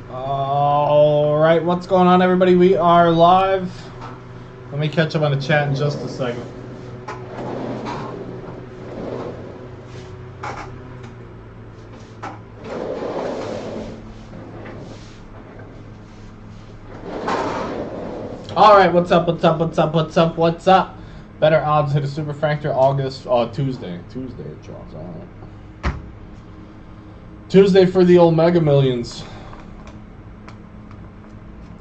Alright, what's going on, everybody? We are live. Let me catch up on the chat in just a second. Alright, what's up? Better odds hit a super factor Tuesday. Tuesday it draws. Alright. Tuesday for the old Mega Millions.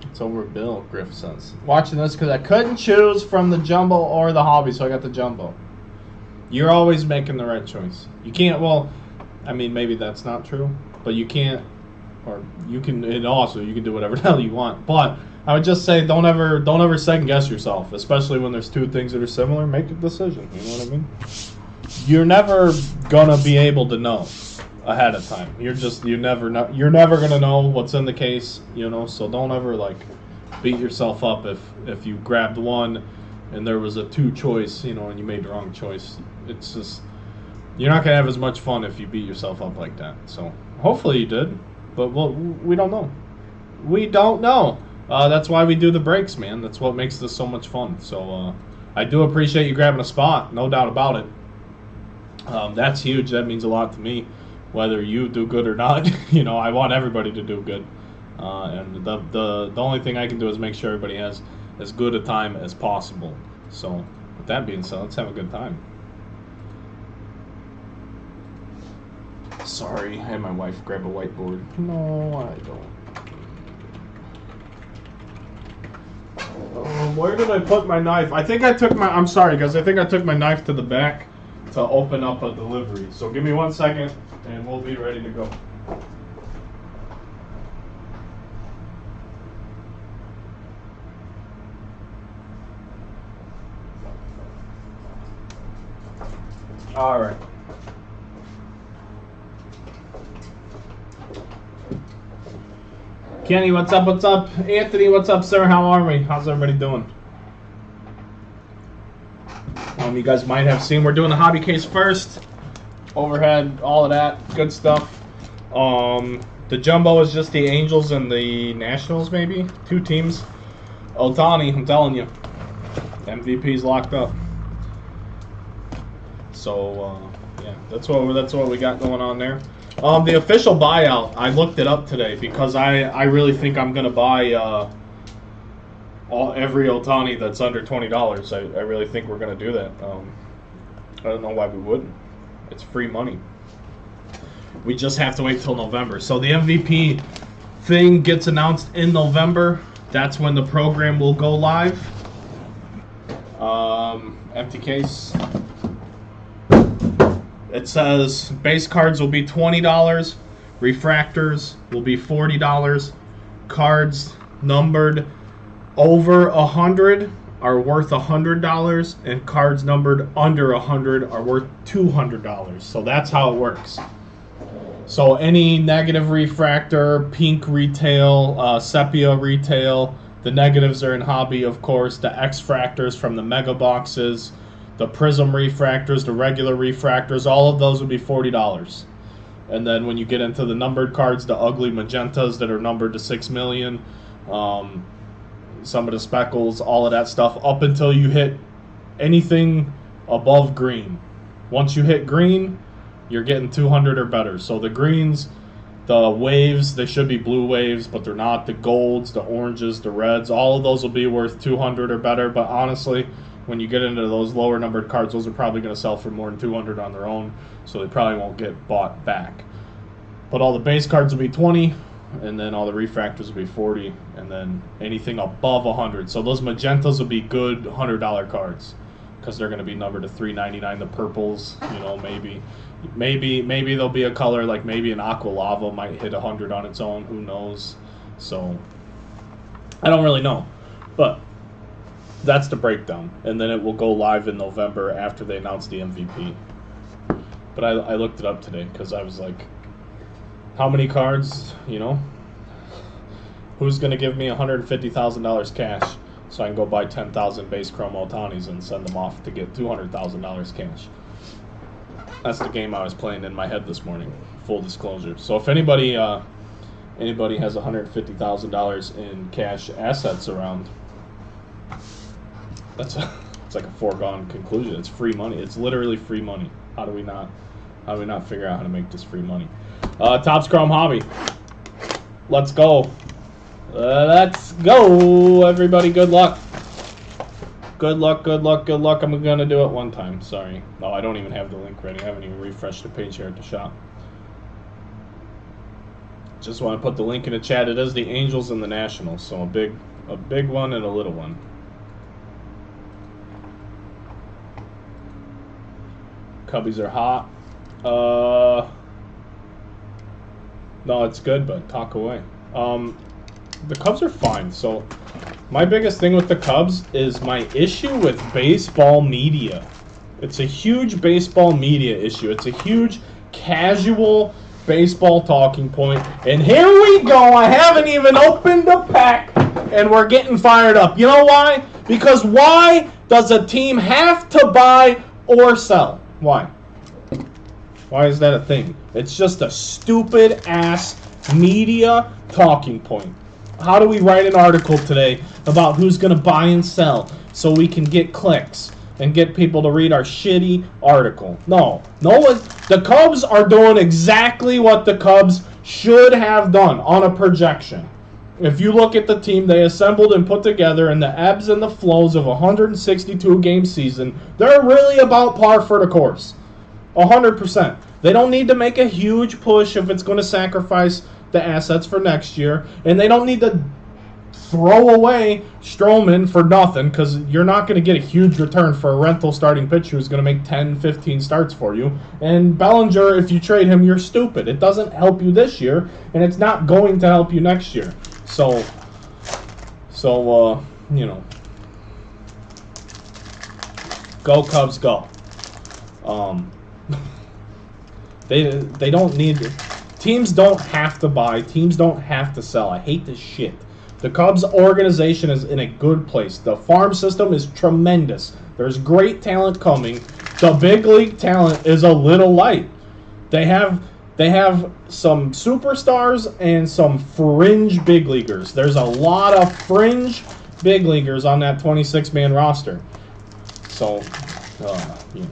It's over Bill, Griff says. Watching this because I couldn't choose from the jumbo or the hobby, so I got the jumbo. You're always making the right choice. You can't, well, I mean, maybe that's not true, but you can't, or you can, and also you can do whatever the hell you want. But I would just say don't ever second guess yourself, especially when there's two things that are similar. Make a decision. You know what I mean? You're never gonna be able to know ahead of time. You're never gonna know what's in the case, you know, so don't ever like beat yourself up if you grabbed one and there was a two choice, you know, and you made the wrong choice. It's just, you're not gonna have as much fun if you beat yourself up like that. So hopefully you did, but we don't know. We don't know. That's why we do the breaks, man. That's what makes this so much fun. So I do appreciate you grabbing a spot, no doubt about it. That's huge. That means a lot to me. Whether you do good or not, you know, I want everybody to do good, and the only thing I can do is make sure everybody has as good a time as possible. So, with that being said, let's have a good time. Sorry, I had my wife grab a whiteboard. No, I don't. Where did I put my knife? I think I took my. I'm sorry, guys. I think I took my knife to the back to open up a delivery. So give me 1 second. And we'll be ready to go. All right. Kenny, what's up? What's up? Anthony, what's up, sir? How are we? How's everybody doing? You guys might have seen we're doing the hobby case first. Overhead, all of that good stuff. The jumbo is just the Angels and the Nationals, maybe 2 teams. Ohtani, I'm telling you, MVP's locked up. So yeah, that's what we got going on there. The official buyout, I looked it up today because I really think I'm gonna buy every Ohtani that's under $20. I really think we're gonna do that. I don't know why we wouldn't. It's free money. We just have to wait till November. So the MVP thing gets announced in November. That's when the program will go live. Empty case. It says base cards will be $20. Refractors will be $40. Cards numbered over 100 are worth $100, and cards numbered under 100 are worth $200. So that's how it works. So any negative refractor, pink retail, sepia retail, the negatives are in hobby, of course, the X-fractors from the mega boxes, the prism refractors, the regular refractors, all of those would be $40. And then when you get into the numbered cards, the ugly magentas that are numbered to 6 million, some of the speckles, all of that stuff, up until you hit anything above green. Once you hit green, you're getting 200 or better. So the greens, the waves, they should be blue waves, but they're not. The golds, the oranges, the reds, all of those will be worth 200 or better. But honestly, when you get into those lower numbered cards, those are probably going to sell for more than 200 on their own, so they probably won't get bought back. But all the base cards will be 20. And then all the refractors will be 40, and then anything above 100. So those magentas will be good $100 cards because they're going to be numbered to $3.99. The purples, you know, maybe there'll be a color like maybe an aqua lava might hit 100 on its own. Who knows? So I don't really know, but that's the breakdown. And then it will go live in November after they announce the MVP. But I looked it up today because I was like, how many cards, you know? Who's going to give me $150,000 cash so I can go buy 10,000 base chrome Ohtanis and send them off to get $200,000 cash? That's the game I was playing in my head this morning, full disclosure. So if anybody anybody has $150,000 in cash assets around, it's like a foregone conclusion. It's free money. It's literally free money. How do we not figure out how to make this free money? Topps Chrome Hobby. Let's go. Let's go, everybody. Good luck. Good luck, good luck, good luck. I'm going to do it one time. Sorry. No, I don't even have the link ready. I haven't even refreshed the page here at the shop. Just want to put the link in the chat. It is the Angels and the Nationals. So a big one and a little one. Cubbies are hot. No, it's good, but talk away. The Cubs are fine. So my biggest thing with the Cubs is my issue with baseball media. It's a huge baseball media issue. It's a huge casual baseball talking point. And here we go. I haven't even opened the pack, and we're getting fired up. You know why? Because why does a team have to buy or sell? Why? Why is that a thing? It's just a stupid-ass media talking point. How do we write an article today about who's going to buy and sell so we can get clicks and get people to read our shitty article? No one. The Cubs are doing exactly what the Cubs should have done on a projection. If you look at the team they assembled and put together and the ebbs and the flows of a 162-game season, they're really about par for the course. 100%. They don't need to make a huge push if it's going to sacrifice the assets for next year, and they don't need to throw away Stroman for nothing, because you're not going to get a huge return for a rental starting pitcher who's going to make 10, 15 starts for you. And Bellinger, if you trade him, you're stupid. It doesn't help you this year, and it's not going to help you next year. So you know, go Cubs, go. They don't need. Teams don't have to buy. Teams don't have to sell. I hate this shit. The Cubs organization is in a good place. The farm system is tremendous. There's great talent coming. The big league talent is a little light. They have some superstars and some fringe big leaguers. There's a lot of fringe big leaguers on that 26-man roster. So, you know,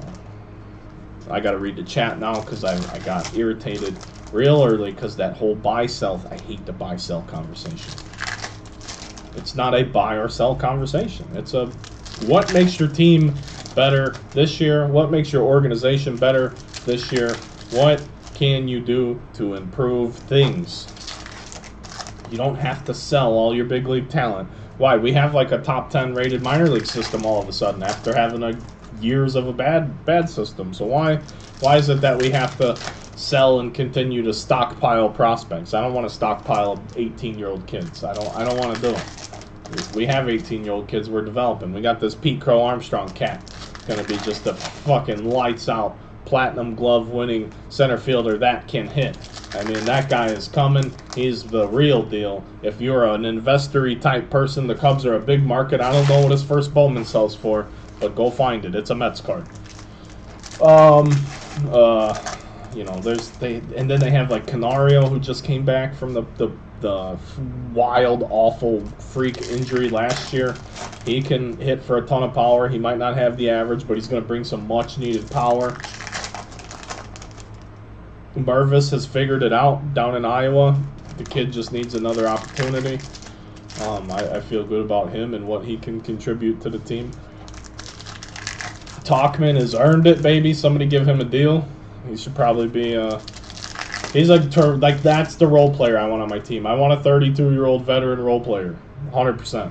I got to read the chat now because I got irritated real early because that whole buy-sell, I hate the buy-sell conversation. It's not a buy or sell conversation. It's a what makes your team better this year? What makes your organization better this year? What can you do to improve things? You don't have to sell all your big league talent. Why? We have like a top 10 rated minor league system all of a sudden after having years of a bad system. So why is it that we have to sell and continue to stockpile prospects? I don't want to stockpile 18-year-old kids. I don't want to do it. We have 18-year-old kids we're developing. We got this Pete Crow Armstrong cat. Going to be just a fucking lights out platinum glove winning center fielder that can hit. I mean, that guy is coming. He's the real deal. If you're an investor-y type person, the Cubs are a big market. I don't know what his first Bowman sells for, but go find it. It's a Mets card. You know, and then they have like Canario, who just came back from the wild, awful freak injury last year. He can hit for a ton of power. He might not have the average, but he's going to bring some much needed power. Mervis has figured it out down in Iowa. The kid just needs another opportunity. I feel good about him and what he can contribute to the team. Talkman has earned it, baby. Somebody give him a deal. He should probably be he's like that's the role player I want on my team. I want a 32-year-old veteran role player, 100%.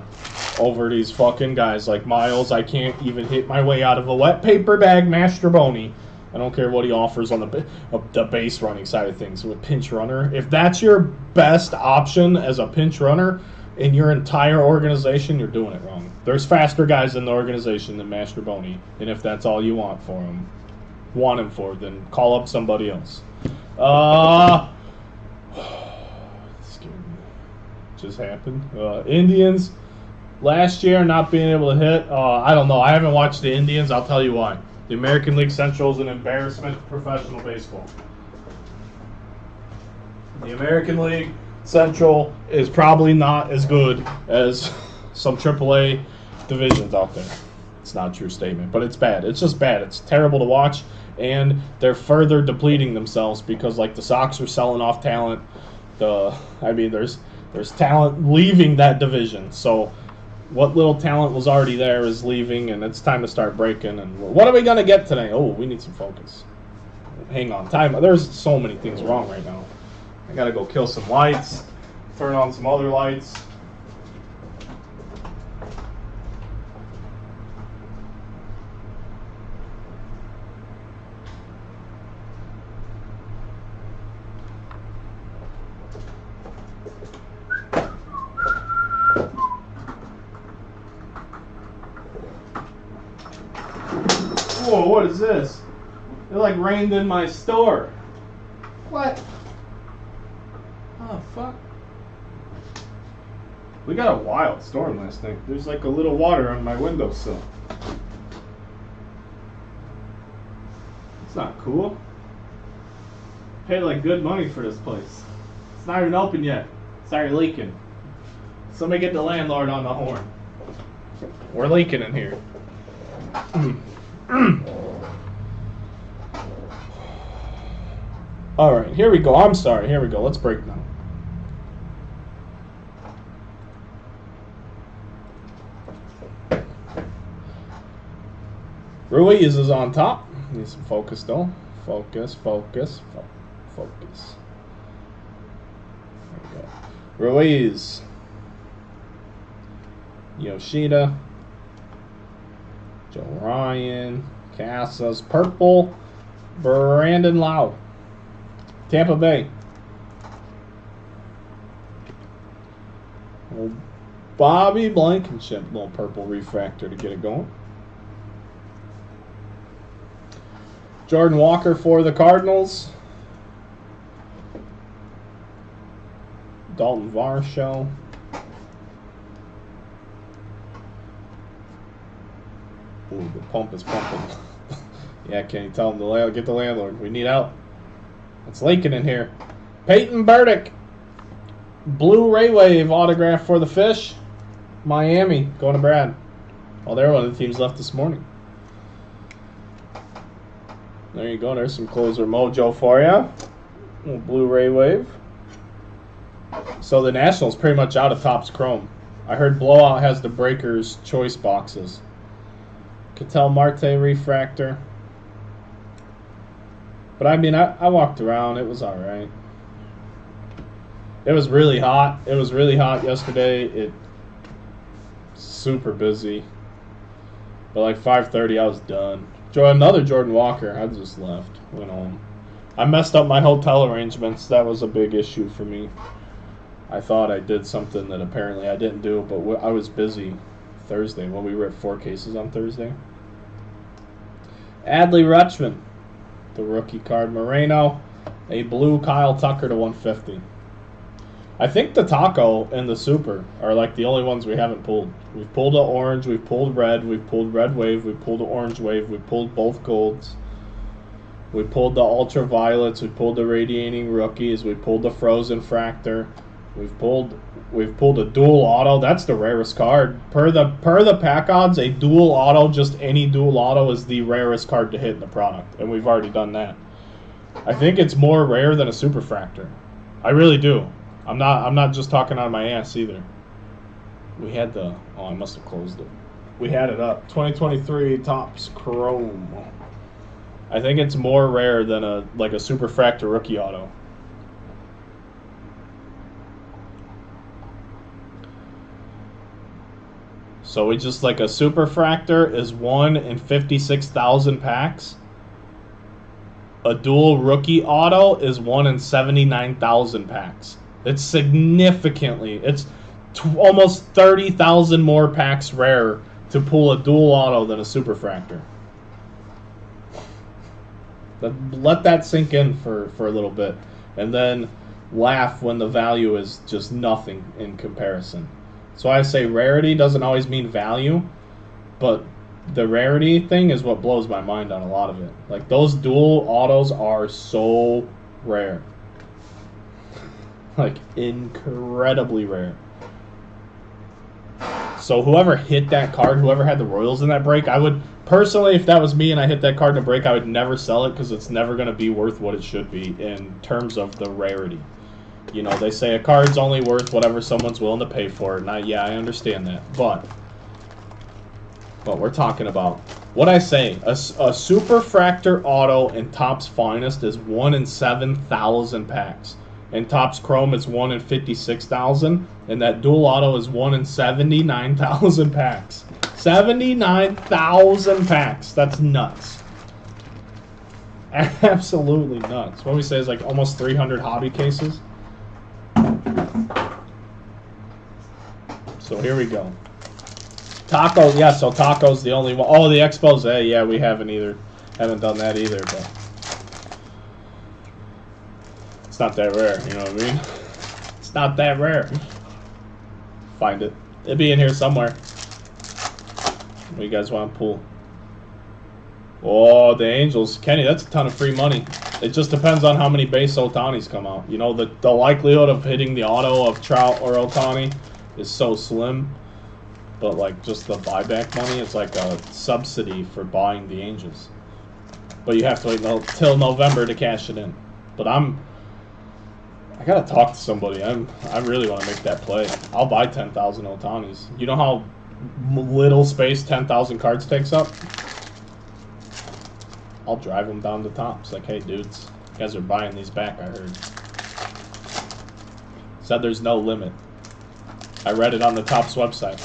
Over these fucking guys like Miles. I can't even hit my way out of a wet paper bag, Mastroboni. I don't care what he offers on the base running side of things with pinch runner. If that's your best option as a pinch runner in your entire organization, you're doing it wrong. There's faster guys in the organization than Mastroboni, and if that's all you want him for, then call up somebody else. Just happened. Indians last year not being able to hit. I don't know. I haven't watched the Indians. I'll tell you why. The American League Central is an embarrassment to professional baseball. The American League Central is probably not as good as some AAA divisions out there. It's not a true statement, but it's bad. It's just bad. It's terrible to watch, and they're further depleting themselves because, like, the Sox are selling off talent. There's talent leaving that division. So what little talent was already there is leaving, and it's time to start breaking. And what are we gonna get today? Oh, we need some focus. Hang on, time. There's so many things wrong right now. I gotta go kill some lights, turn on some other lights. Whoa, what is this? It like rained in my store. What? Oh, fuck. We got a wild storm last night. There's like a little water on my windowsill. It's not cool. Paid like good money for this place. It's not even open yet. It's already leaking. Somebody get the landlord on the horn. We're leaking in here. Alright, here we go. I'm sorry. Here we go. Let's break now. Ruiz is on top. Need some focus though. Focus. Focus. Focus. There we go. Ruiz. Yoshida. Joe Ryan. Casas. Purple. Brandon Lau. Tampa Bay. Old Bobby Blankenship. Little purple refractor to get it going. Jordan Walker for the Cardinals. Dalton Varsho. Ooh, the pump is pumping. Yeah, can you tell him to get the landlord? We need help. It's leaking in here. Peyton Burdick. Blue Ray Wave autograph for the Fish. Miami. Going to Brad. Oh, they're one of the teams left this morning. There you go. There's some closer mojo for you. Little Blue Ray Wave. So the Nationals pretty much out of Topps Chrome. I heard Blowout has the Breakers choice boxes. Ketel Marte refractor. But I mean, I walked around. It was all right. It was really hot. It was really hot yesterday. Super busy. But like 5:30, I was done. Another Jordan Walker. I just left. Went home. I messed up my hotel arrangements. That was a big issue for me. I thought I did something that apparently I didn't do, but I was busy Thursday. Well, we were at 4 cases on Thursday. Adley Rutschman. The rookie card. Moreno. A blue Kyle Tucker to 150. I think the Taco and the Super are like the only ones we haven't pulled. We've pulled an orange, we've pulled red, we've pulled red wave, we've pulled an orange wave, we've pulled both golds. We pulled the ultraviolets, we pulled the radiating rookies, we pulled the frozen fractor. We've pulled a dual auto. That's the rarest card. Per the pack odds, a dual auto, just any dual auto is the rarest card to hit in the product, and we've already done that. I think it's more rare than a super fractor. I really do. I'm not just talking out of my ass either. We had the I must have closed it. We had it up. 2023 Topps Chrome. I think it's more rare than a super fractor rookie auto. So we just like a super fractor is 1 in 56,000 packs. A dual rookie auto is 1 in 79,000 packs. It's significantly, it's almost 30,000 more packs rare to pull a dual auto than a super fractor. Let that sink in for a little bit, and then laugh when the value is just nothing in comparison. So I say rarity doesn't always mean value, but the rarity thing is what blows my mind on a lot of it. Like, those dual autos are so rare. Like, incredibly rare. So whoever hit that card, whoever had the Royals in that break, I would, personally, if that was me and I hit that card in a break, I would never sell it because it's never going to be worth what it should be in terms of the rarity. You know, they say a card's only worth whatever someone's willing to pay for it. And yeah, I understand that. But we're talking about, what I say, a Superfractor Auto in Topps Finest is 1 in 7,000 packs. And Topps Chrome is 1 in 56,000. And that Dual Auto is 1 in 79,000 packs. 79,000 packs. That's nuts. Absolutely nuts. What we say is like almost 300 hobby cases. So here we go. Taco, yeah, so Taco's the only one. Oh, the Expos, yeah, we haven't done that either, but it's not that rare, you know what I mean? It's not that rare. Find it. It'll be in here somewhere. What do you guys want to pull? Oh, the Angels. Kenny, that's a ton of free money. It just depends on how many base Otanis come out. You know, the likelihood of hitting the auto of Trout or Otani is so slim. But, like, just the buyback money is like a subsidy for buying the Angels. But you have to wait till November to cash it in. But I gotta talk to somebody. I really want to make that play. I'll buy 10,000 Otanis. You know how little space 10,000 cards takes up? I'll drive them down to Topps. Like, hey, dudes, you guys are buying these back, I heard. Said there's no limit. I read it on the Topps website.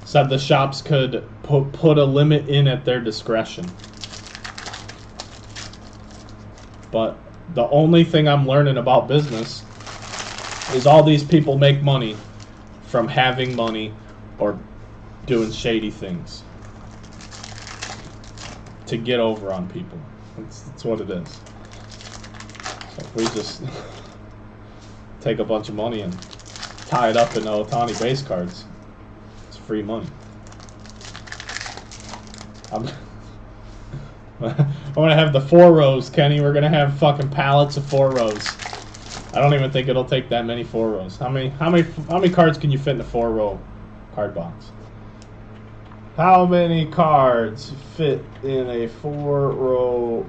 Said the shops could put a limit in at their discretion. But the only thing I'm learning about business is all these people make money from having money or doing shady things to get over on people. That's what it is. So if we just take a bunch of money and tie it up in Otani base cards, it's free money. I'm gonna have the 4 rows, Kenny. We're gonna have fucking pallets of 4 rows. I don't even think it'll take that many 4 rows. How many cards can you fit in a 4-row card box? How many cards fit in a 4-row?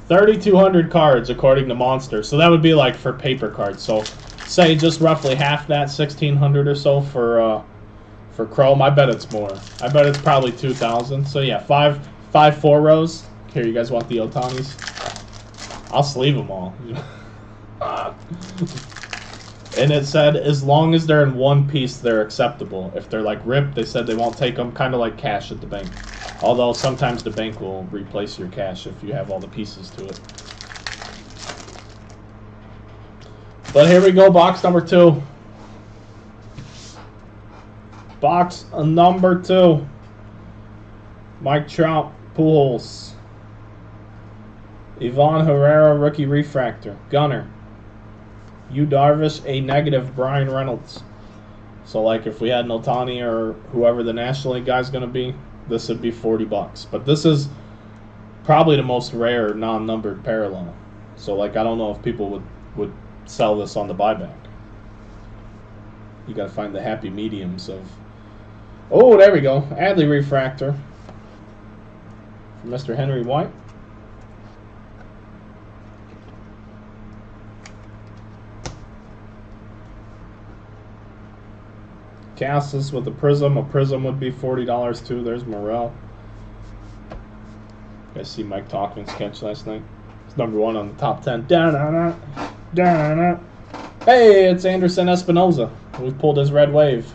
3,200 cards according to Monster. So that would be like for paper cards. So say just roughly half that, 1,600 or so for Chrome. I bet it's more. I bet it's probably 2,000. So yeah, five 4 rows. Here, you guys want the Otanis? I'll sleeve them all. And it said as long as they're in one piece, they're acceptable. If they're like ripped, they said they won't take them, kind of like cash at the bank. Although sometimes the bank will replace your cash if you have all the pieces to it. But here we go, box number 2. Box number 2. Mike Trout, Pujols. Ivan Herrera, rookie refractor. Gunner. Yu Darvish, a negative. Brian Reynolds. So, like, if we had an Otani or whoever the National League guy's going to be, this would be $40. But this is probably the most rare non-numbered parallel. So, like, I don't know if people would sell this on the buyback. You got to find the happy mediums of... Oh, there we go. Adley refractor. For Mr. Henry White. Cassis with a prism. A prism would be $40 too. There's Morel. You guys see Mike Talkman's catch last night? It's number 1 on the top 10. Da-na-na, da-na-na. Hey, it's Anderson Espinoza. We've pulled his red wave.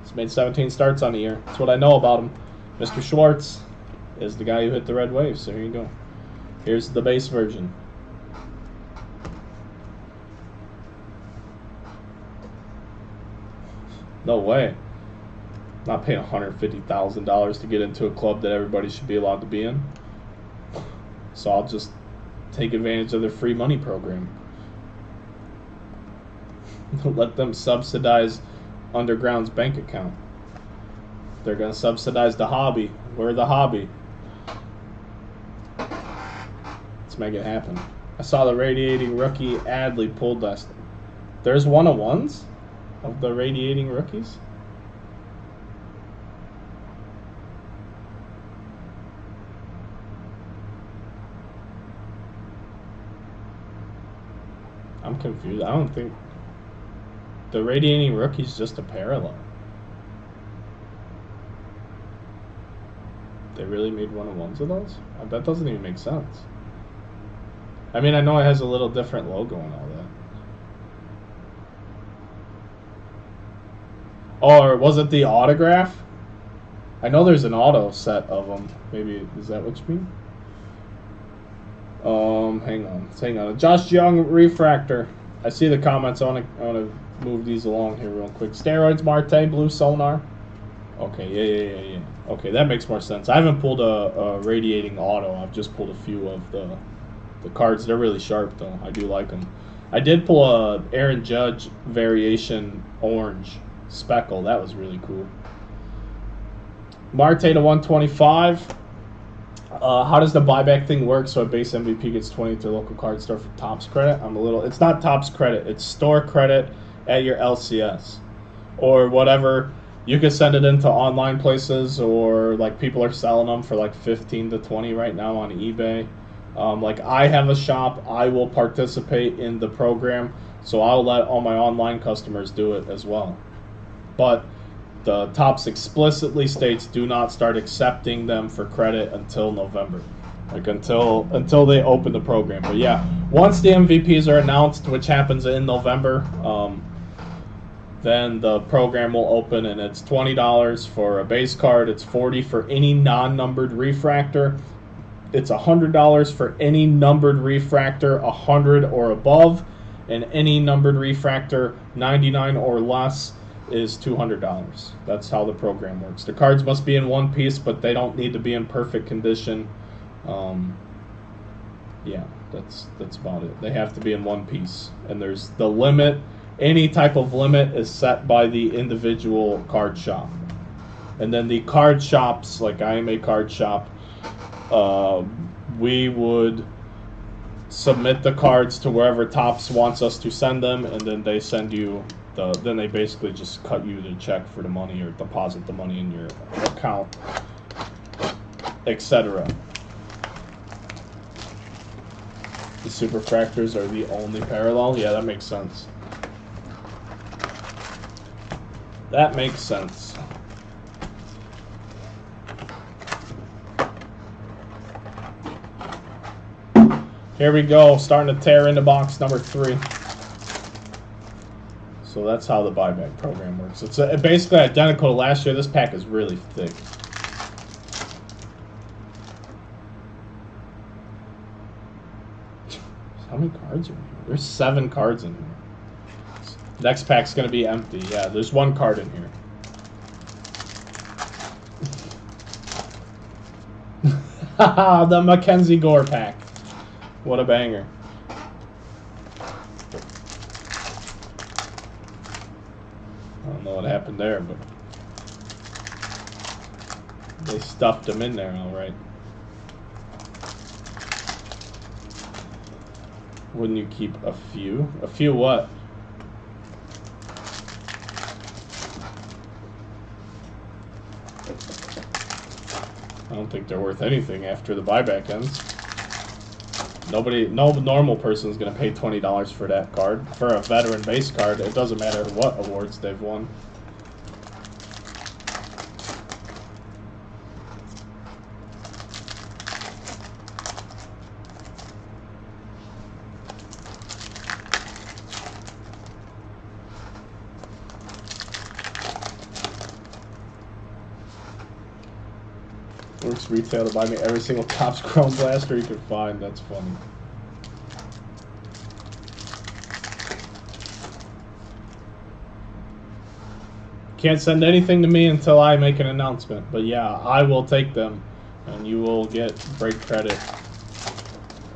He's made 17 starts on the year. That's what I know about him. Mr. Schwartz is the guy who hit the red wave. So here you go. Here's the base version. No way. I'm not paying $150,000 to get into a club that everybody should be allowed to be in. So I'll just take advantage of their free money program. Let them subsidize Underground's bank account. They're going to subsidize the hobby. We're the hobby. Let's make it happen. I saw the radiating rookie Adley pulled last. There's 101s of the radiating rookies. I'm confused. I don't think the radiating rookie's just a parallel. They really made 101s of those? That doesn't even make sense. I mean, I know it has a little different logo and all that. Oh, or was it the autograph? I know there's an auto set of them. Maybe, is that what you mean? Hang on. Josh Young refractor. I see the comments. I want to move these along here real quick. Steroids, Marte, blue sonar. Okay, yeah. Okay, that makes more sense. I haven't pulled a radiating auto. I've just pulled a few of the cards. They're really sharp, though. I do like them. I did pull a Aaron Judge variation orange speckle. That was really cool. Marte to 125. How does the buyback thing work? So a base MVP gets 20 to local card store for Topps credit. It's not Topps credit. It's store credit at your LCS or whatever. You can send it into online places, or like people are selling them for like 15 to 20 right now on eBay. Like I have a shop, I will participate in the program, so I'll let all my online customers do it as well. But the Topps explicitly states do not start accepting them for credit until November, like until they open the program. But yeah, once the MVPs are announced, which happens in November, then the program will open, and it's $20 for a base card. It's $40 for any non-numbered refractor. It's $100 for any numbered refractor 100 or above, and any numbered refractor 99 or less is $200. That's how the program works. The cards must be in one piece, but they don't need to be in perfect condition. Yeah, that's about it. They have to be in one piece, and there's the limit. Any type of limit is set by the individual card shop. And then the card shops, like I am a card shop, we would submit the cards to wherever Topps wants us to send them, and then they send you then they basically just cut you the check for the money or deposit the money in your account, etc. The superfractors are the only parallel? Yeah, that makes sense. That makes sense. Here we go, starting to tear into box number 3. So that's how the buyback program works. It's basically identical to last year. This pack is really thick. How many cards are in here? There's 7 cards in here. Next pack's going to be empty. Yeah, there's 1 card in here. Haha, the Mackenzie Gore pack. What a banger. I don't know what happened there, but they stuffed him in there all right. Wouldn't you keep a few? A few what? I don't think they're worth anything after the buyback ends. No normal person is going to pay $20 for that card. For a veteran base card, it doesn't matter what awards they've won. Works retail to buy me every single Topps Chrome Blaster you can find. That's funny. Can't send anything to me until I make an announcement. But yeah, I will take them, and you will get break credit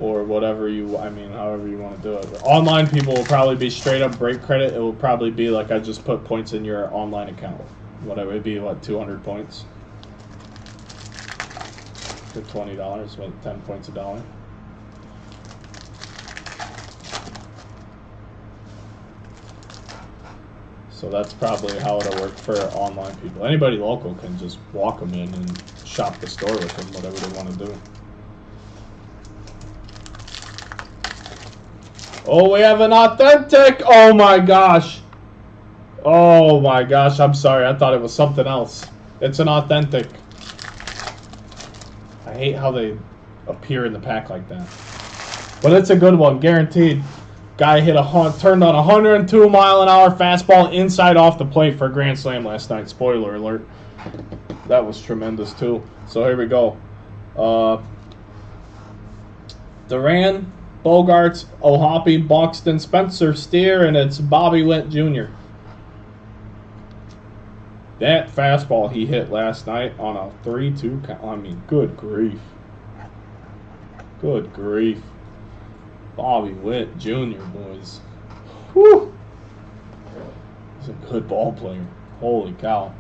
or whatever you. I mean, however you want to do it. Online people will probably be straight up break credit. It will probably be like I just put points in your online account. Whatever, it'd be what, 200 points. For $20, what, 10 points a dollar? So that's probably how it'll work for online people. Anybody local can just walk them in and shop the store with them, whatever they want to do. Oh, we have an authentic! Oh my gosh! Oh my gosh, I'm sorry. I thought it was something else. It's an authentic. I hate how they appear in the pack like that. But it's a good one, guaranteed. Guy turned on a 102-mile-an-hour fastball inside off the plate for a grand slam last night. Spoiler alert. That was tremendous too. So here we go. Duran, Bogarts, O'Hoppe, Buxton, Spencer Steer, and it's Bobby Witt Jr. That fastball he hit last night on a 3-2 count. I mean, good grief. Good grief. Bobby Witt Jr., boys. Whew. He's a good ball player. Holy cow.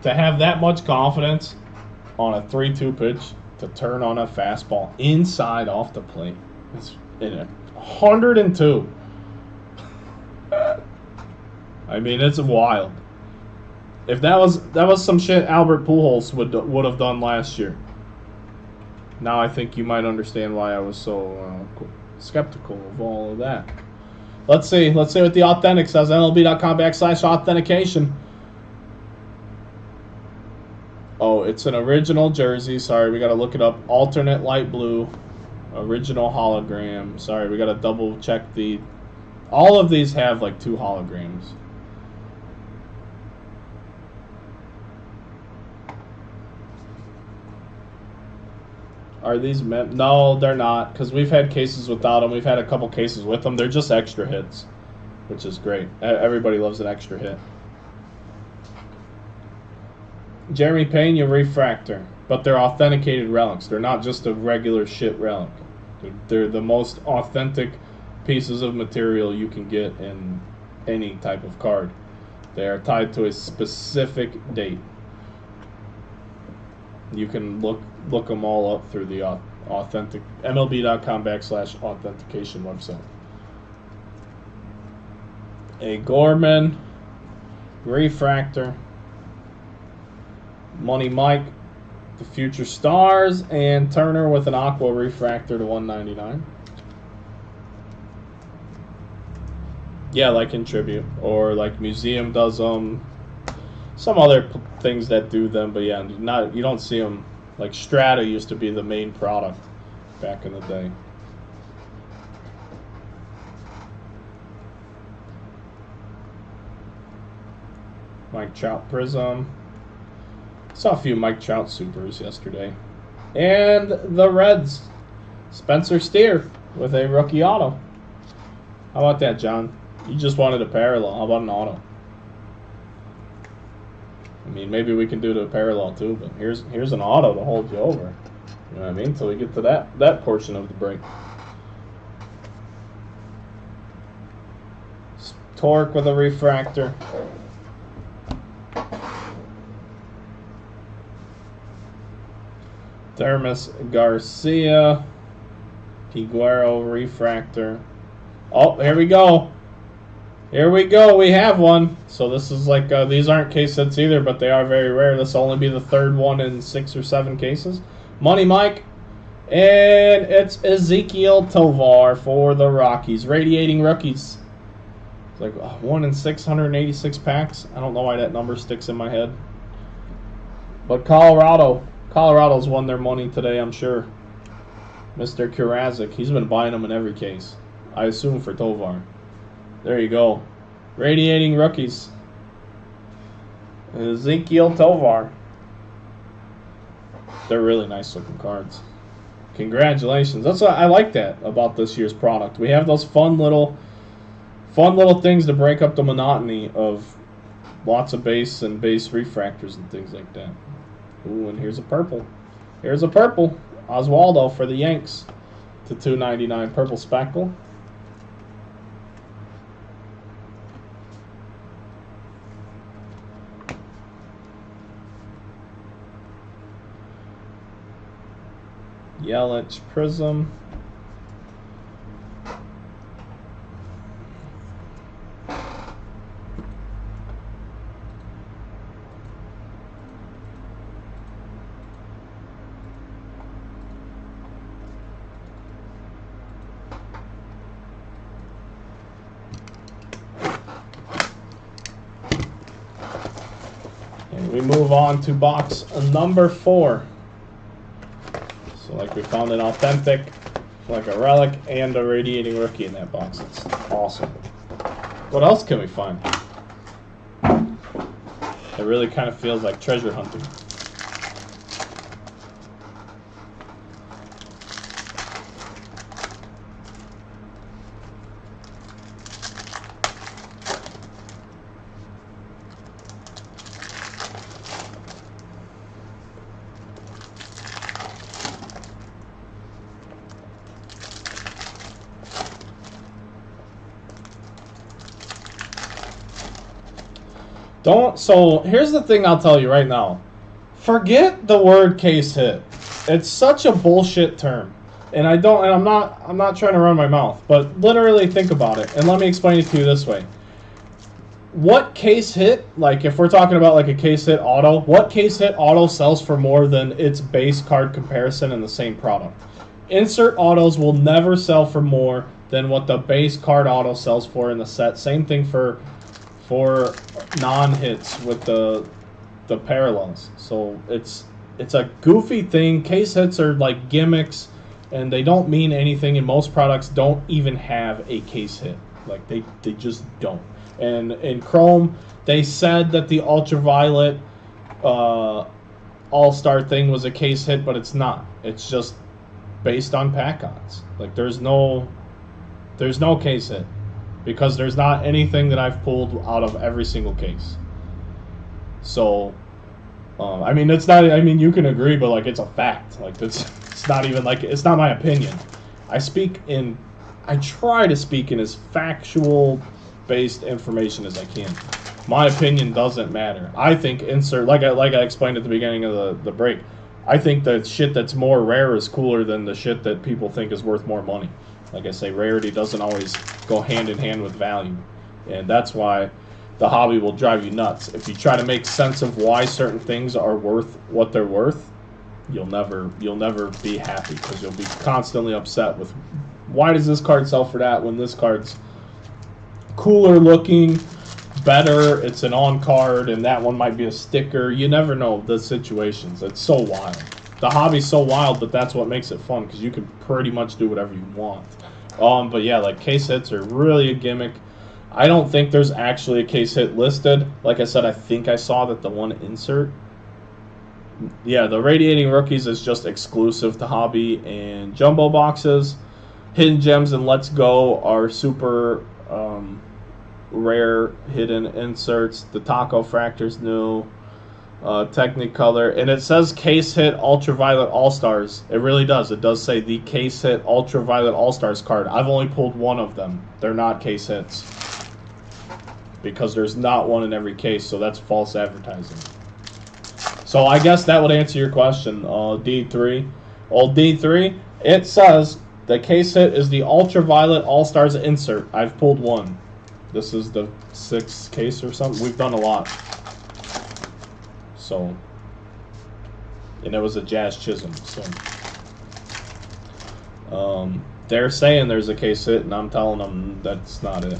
To have that much confidence on a 3-2 pitch to turn on a fastball inside off the plate. It's in 102. I mean, it's wild. If that was some shit Albert Pujols would have done last year. Now I think you might understand why I was so skeptical of all of that. Let's see what the authentic says. MLB.com/authentication. Oh, it's an original jersey. Sorry, we got to look it up. Alternate light blue. Original hologram. Sorry, we got to double check the... All of these have like 2 holograms. Are these meant? No, they're not, because we've had cases without them. We've had a couple cases with them. They're just extra hits, which is great. Everybody loves an extra hit. Jeremy Pena refractor, but they're authenticated relics. They're not just a regular shit relic. They're the most authentic pieces of material you can get in any type of card. They are tied to a specific date. You can look them all up through the authentic MLB.com/authentication website. A Gorman refractor. Money Mike, the Future Stars, and Turner with an Aqua refractor to 199. Yeah, like in Tribute, or like Museum does them. Some other things that do them, but yeah, you don't see them. Like Strata used to be the main product back in the day. Mike Trout Prism. Saw a few Mike Trout Supers yesterday. And the Reds. Spencer Steer with a rookie auto. How about that, John? You just wanted a parallel. How about an auto? I mean, maybe we can do the parallel too, but here's an auto to hold you over. You know what I mean? Until we get to that portion of the break. Torque with a refractor. Thermos Garcia. Piguero refractor. Oh, here we go. Here we go. We have one. So this is like, these aren't case sets either, but they are very rare. This will only be the 3rd one in 6 or 7 cases. Money Mike. And it's Ezequiel Tovar for the Rockies. Radiating rookies. It's like 1 in 686 packs. I don't know why that number sticks in my head. But Colorado's won their money today, I'm sure. Mr. Kurazic, he's been buying them in every case. I assume for Tovar. There you go. Radiating rookies. Ezequiel Tovar. They're really nice looking cards. Congratulations. That's what I like that about this year's product. We have those fun little things to break up the monotony of lots of base and base refractors and things like that. Ooh, and here's a purple. Here's a purple. Oswaldo for the Yanks to 299. Purple Speckle. Yelich Prism. we move on to box number 4. So like we found an authentic, like a relic, and a radiating rookie in that box. It's awesome. What else can we find? It really kind of feels like treasure hunting. So here's the thing I'll tell you right now. Forget the word case hit. It's such a bullshit term. And I'm not trying to run my mouth, but literally think about it. And let me explain it to you this way. What case hit, like if we're talking about like a case hit auto, what case hit auto sells for more than its base card comparison in the same product? Insert autos will never sell for more than what the base card auto sells for in the set. Same thing for non-hits with the parallels. So it's a goofy thing. Case hits are like gimmicks, and they don't mean anything, and most products don't even have a case hit. Like they just don't. And in Chrome, they said that the ultraviolet all-star thing was a case hit, but it's not. It's just based on pack odds. Like there's no case hit, because there's not anything that I've pulled out of every single case. So, I mean, it's not. I mean, you can agree, but like, it's a fact. Like, it's not even like, it's not my opinion. I try to speak in as factual-based information as I can. My opinion doesn't matter. I think like I explained at the beginning of the break, I think the shit that's more rare is cooler than the shit that people think is worth more money. Like I say, rarity doesn't always go hand in hand with value. And that's why the hobby will drive you nuts. If you try to make sense of why certain things are worth what they're worth, you'll never be happy, because you'll be constantly upset with, why does this card sell for that when this card's cooler looking, better, it's an on card, and that one might be a sticker. You never know the situations. It's so wild. The hobby's so wild, but that's what makes it fun, because you can pretty much do whatever you want. But yeah, like case hits are really a gimmick. I don't think there's actually a case hit listed. Like I said, I think I saw that the one insert. Yeah, the radiating rookies is just exclusive to hobby and jumbo boxes. Hidden gems and Let's Go are super rare hidden inserts. The Taco Fractor's new. Technicolor, and it says case hit ultraviolet all-stars. It really does. It does say the case hit ultraviolet all-stars card. I've only pulled one of them. They're not case hits, because there's not one in every case, so that's false advertising. So I guess that would answer your question. D3, old D3, it says the case hit is the ultraviolet all-stars insert. I've pulled one. This is the 6th case or something. We've done a lot. So, and it was a Jazz Chisholm. So, they're saying there's a case hit, and I'm telling them that's not it.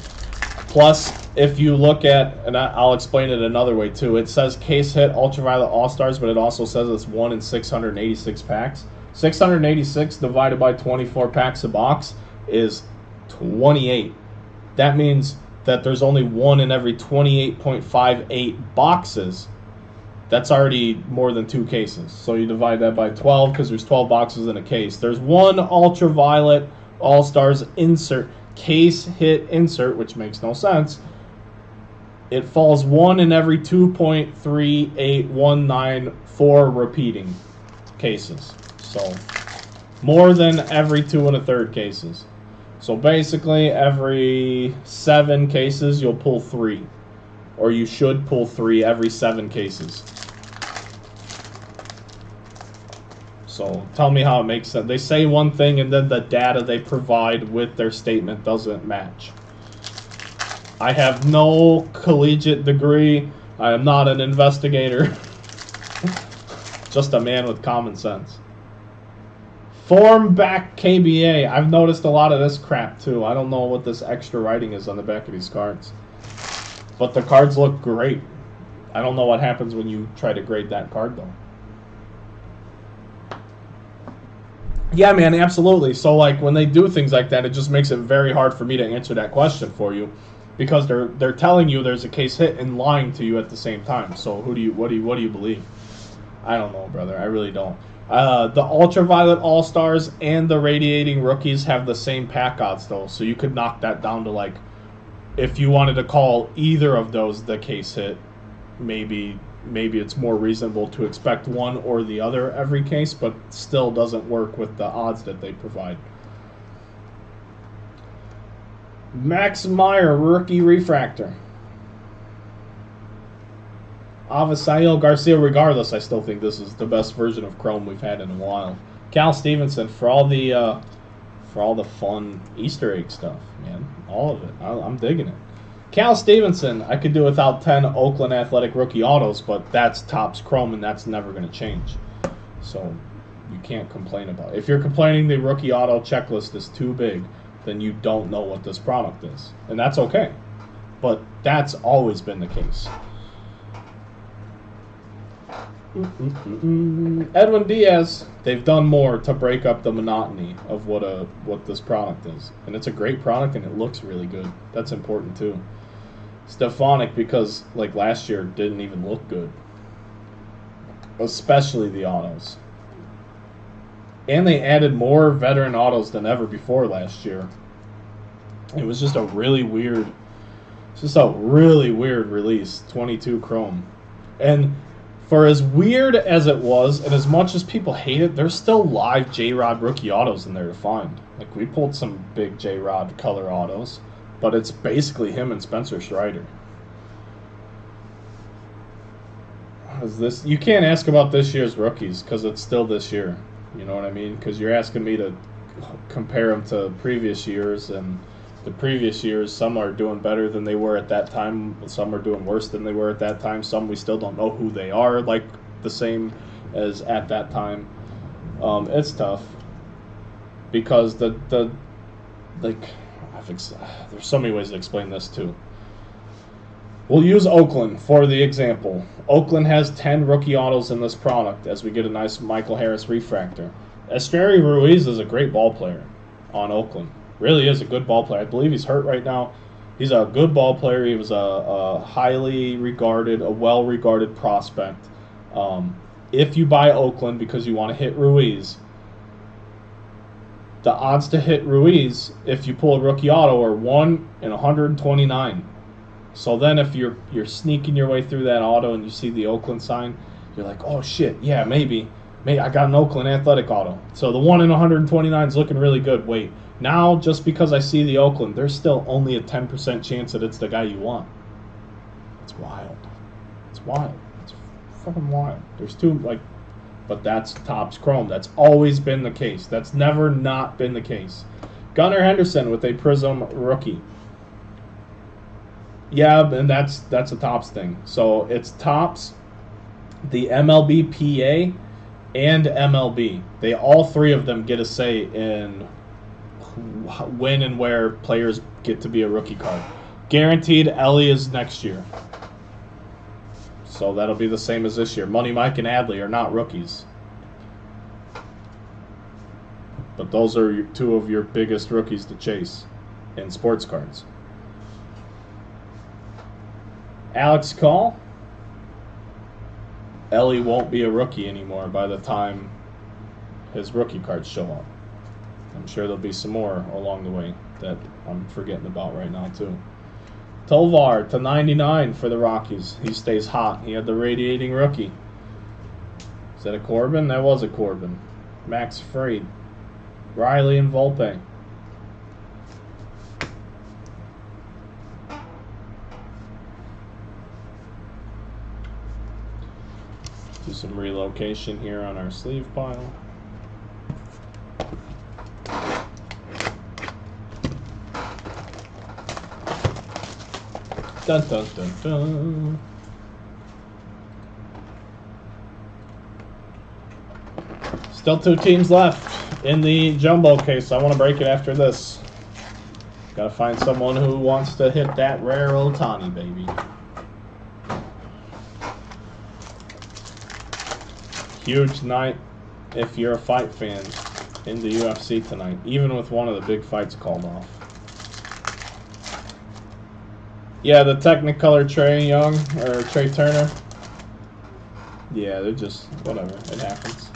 Plus, if you look at, and I'll explain it another way too, it says case hit ultraviolet all-stars, but it also says it's 1 in 686 packs. 686 divided by 24 packs a box is 28. That means that there's only 1 in every 28.58 boxes. That's already more than 2 cases. So you divide that by 12, because there's 12 boxes in a case. There's 1 ultraviolet all-stars insert, case hit insert, which makes no sense. It falls 1 in every 2.3819 repeating cases. So more than every 2 1/3 cases. So basically every 7 cases you'll pull 3. Or you should pull 3 every 7 cases. So tell me how it makes sense. They say one thing, and then the data they provide with their statement doesn't match. I have no collegiate degree. I am not an investigator. Just a man with common sense. Form back KBA. I've noticed a lot of this crap too. I don't know what this extra writing is on the back of these cards, but the cards look great. I don't know what happens when you try to grade that card, though. Yeah, man, absolutely. So, like, when they do things like that, it just makes it very hard for me to answer that question for you, because they're telling you there's a case hit and lying to you at the same time. So, what do you believe? I don't know, brother. I really don't. The Ultraviolet All-Stars and the Radiating Rookies have the same pack odds, though, so you could knock that down to, like, if you wanted to call either of those the case hit, maybe it's more reasonable to expect one or the other every case, but still doesn't work with the odds that they provide. Max Meyer, Rookie Refractor. Avisail Garcia, regardless, I still think this is the best version of Chrome we've had in a while. Cal Stevenson, for all the fun Easter egg stuff, man. All of it. I'm digging it. Cal Stevenson, I could do without 10 Oakland Athletic rookie autos, but that's Topps Chrome, and that's never going to change. So you can't complain about it. If you're complaining the rookie auto checklist is too big, then you don't know what this product is. And that's okay. But that's always been the case. Edwin Diaz, they've done more to break up the monotony of what this product is. And it's a great product, and it looks really good. That's important, too. Stefanik, because, like, last year didn't even look good. Especially the autos. And they added more veteran autos than ever before last year. It was just a really weird release, 22 Chrome. And for as weird as it was, and as much as people hate it, there's still live J-Rod rookie autos in there to find. Like, we pulled some big J-Rod color autos, but it's basically him and Spencer Strider. You can't ask about this year's rookies, because it's still this year. You know what I mean? Because you're asking me to compare them to previous years, and the previous years, some are doing better than they were at that time, some are doing worse than they were at that time, some we still don't know who they are, like the same as at that time. It's tough, because there's so many ways to explain this too. We'll use Oakland for the example. Oakland has 10 rookie autos in this product as we get a nice Michael Harris refractor. Esteury Ruiz is a great ball player on Oakland. Really is a good ball player. I believe he's hurt right now. He's a good ball player. He was a highly regarded, a well-regarded prospect. If you buy Oakland because you want to hit Ruiz, the odds to hit Ruiz, if you pull a rookie auto, are 1 in 129. So then if you're sneaking your way through that auto and you see the Oakland sign, you're like, oh shit, yeah, maybe I got an Oakland Athletic auto. So the 1 in 129 is looking really good. Wait, now just because I see the Oakland, there's still only a 10% chance that it's the guy you want. It's wild. It's wild. It's fucking wild. There's two, like, but that's Topps Chrome. That's always been the case. That's never not been the case. Gunnar Henderson with a Prism rookie. Yeah, and that's a Topps thing. So it's Topps, the MLB PA, and MLB. They all three of them get a say in when and where players get to be a rookie card. Guaranteed, Ellie is next year. So that'll be the same as this year. Money Mike and Adley are not rookies. But those are two of your biggest rookies to chase in sports cards. Alex Call. Ellie won't be a rookie anymore by the time his rookie cards show up. I'm sure there'll be some more along the way that I'm forgetting about right now too. Tovar to 99 for the Rockies. He stays hot. He had the radiating rookie. Is that a Corbin? That was a Corbin. Max Fried. Riley and Volpe. Do some relocation here on our sleeve pile. Dun dun dun dun. Still 2 teams left in the jumbo case. I want to break it after this. Gotta find someone who wants to hit that rare Ohtani, baby. Huge night if you're a fight fan in the UFC tonight, even with one of the big fights called off. Yeah, the Technicolor Trey Young, or Trey Turner. Yeah, they're just, whatever, it happens.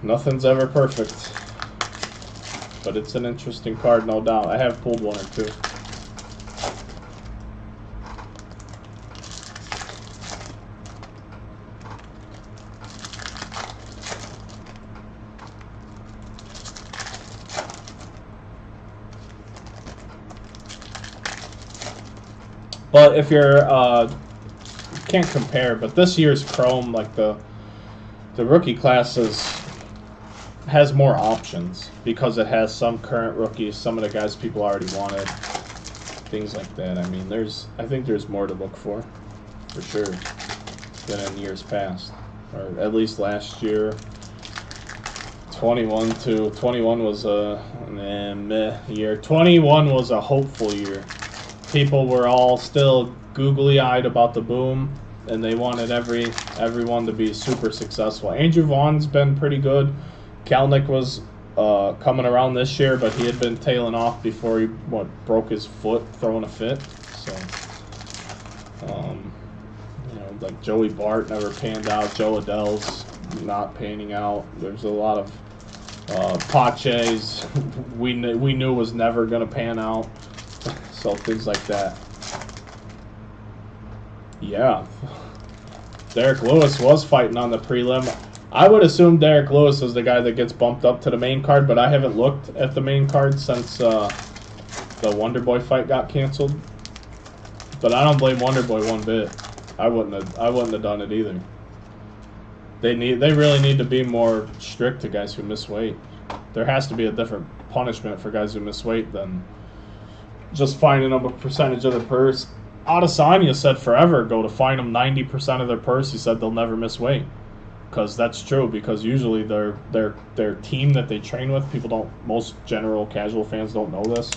Nothing's ever perfect. But it's an interesting card, no doubt. I have pulled one or two. But if you're, can't compare, but this year's Chrome, like the rookie classes, has more options because it has some current rookies, some of the guys people already wanted, things like that. I mean, I think there's more to look for sure, than in years past, or at least last year. 21 was a meh year. 21 was a hopeful year. People were all still googly-eyed about the boom, and they wanted everyone to be super successful. Andrew Vaughn's been pretty good. Kalnick was coming around this year, but he had been tailing off before he broke his foot throwing a fit. So, you know, like Joey Bart never panned out. Joe Adele's not panning out. There's a lot of Pache's we knew was never going to pan out. So things like that. Yeah. Derek Lewis was fighting on the prelim. I would assume Derek Lewis is the guy that gets bumped up to the main card, but I haven't looked at the main card since the Wonderboy fight got canceled. But I don't blame Wonderboy one bit. I wouldn't have done it either. They really need to be more strict to guys who miss weight. There has to be a different punishment for guys who miss weight than just fining them a percentage of their purse. Adesanya said forever ago to fine them 90% of their purse. He said they'll never miss weight. Because that's true, because usually their team that they train with, most general casual fans don't know this.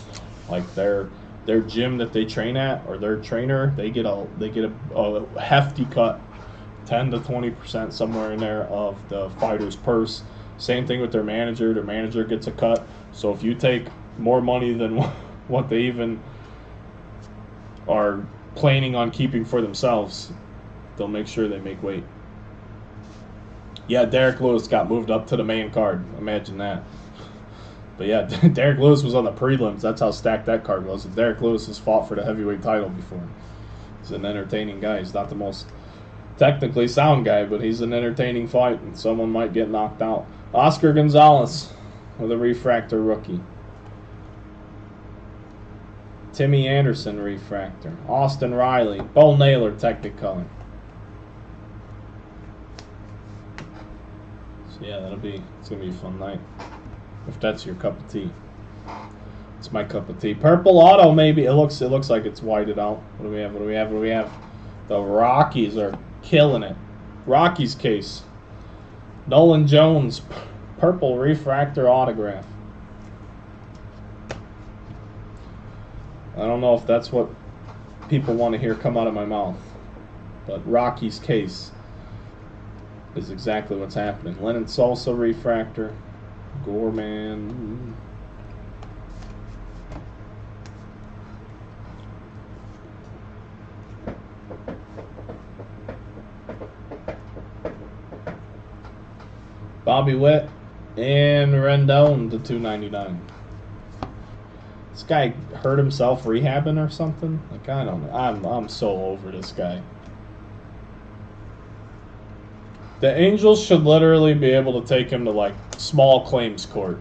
Like their gym that they train at, or their trainer, they get a hefty cut, 10 to 20% somewhere in there of the fighter's purse. Same thing with their manager gets a cut. So if you take more money than what they even are planning on keeping for themselves, they'll make sure they make weight. Yeah, Derek Lewis got moved up to the main card. Imagine that. But yeah, Derek Lewis was on the prelims. That's how stacked that card was. And Derek Lewis has fought for the heavyweight title before. He's an entertaining guy. He's not the most technically sound guy, but he's an entertaining fight, and someone might get knocked out. Oscar Gonzalez with a refractor rookie. Timmy Anderson refractor. Austin Riley. Bo Naylor Technicolor. So yeah, it's gonna be a fun night. If that's your cup of tea. It's my cup of tea. Purple auto maybe. It looks like it's whited out. What do we have? The Rockies are killing it. Rockies case. Nolan Jones, purple refractor autograph. I don't know if that's what people want to hear come out of my mouth, but Rocky's case is exactly what's happening. Lennon Salsa refractor, Gorman. Bobby Witt and Rendon to 299. This guy hurt himself rehabbing or something? Like, I don't know. I'm so over this guy. The Angels should literally be able to take him to, like, small claims court.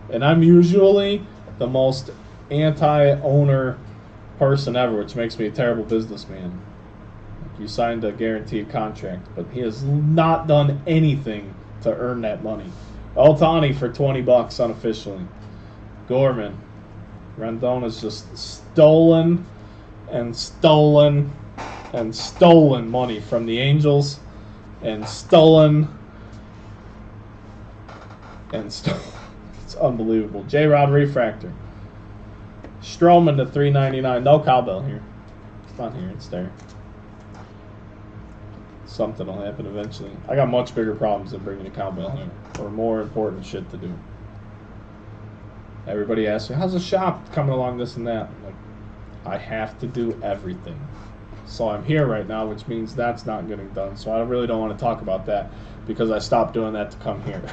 And I'm usually the most anti-owner person ever, which makes me a terrible businessman. You signed a guaranteed contract, but he has not done anything to earn that money. Ohtani for $20 unofficially. Gorman. Rendon has just stolen and stolen and stolen money from the Angels, and stolen and stolen. It's unbelievable. J-Rod refractor. Stroman to 399. No cowbell here. It's not here. It's there. Something will happen eventually. I got much bigger problems than bringing a cowbell here, or more important shit to do. Everybody asks me, how's the shop coming along, this and that? I'm like, I have to do everything. So I'm here right now, which means that's not getting done. So I really don't want to talk about that because I stopped doing that to come here.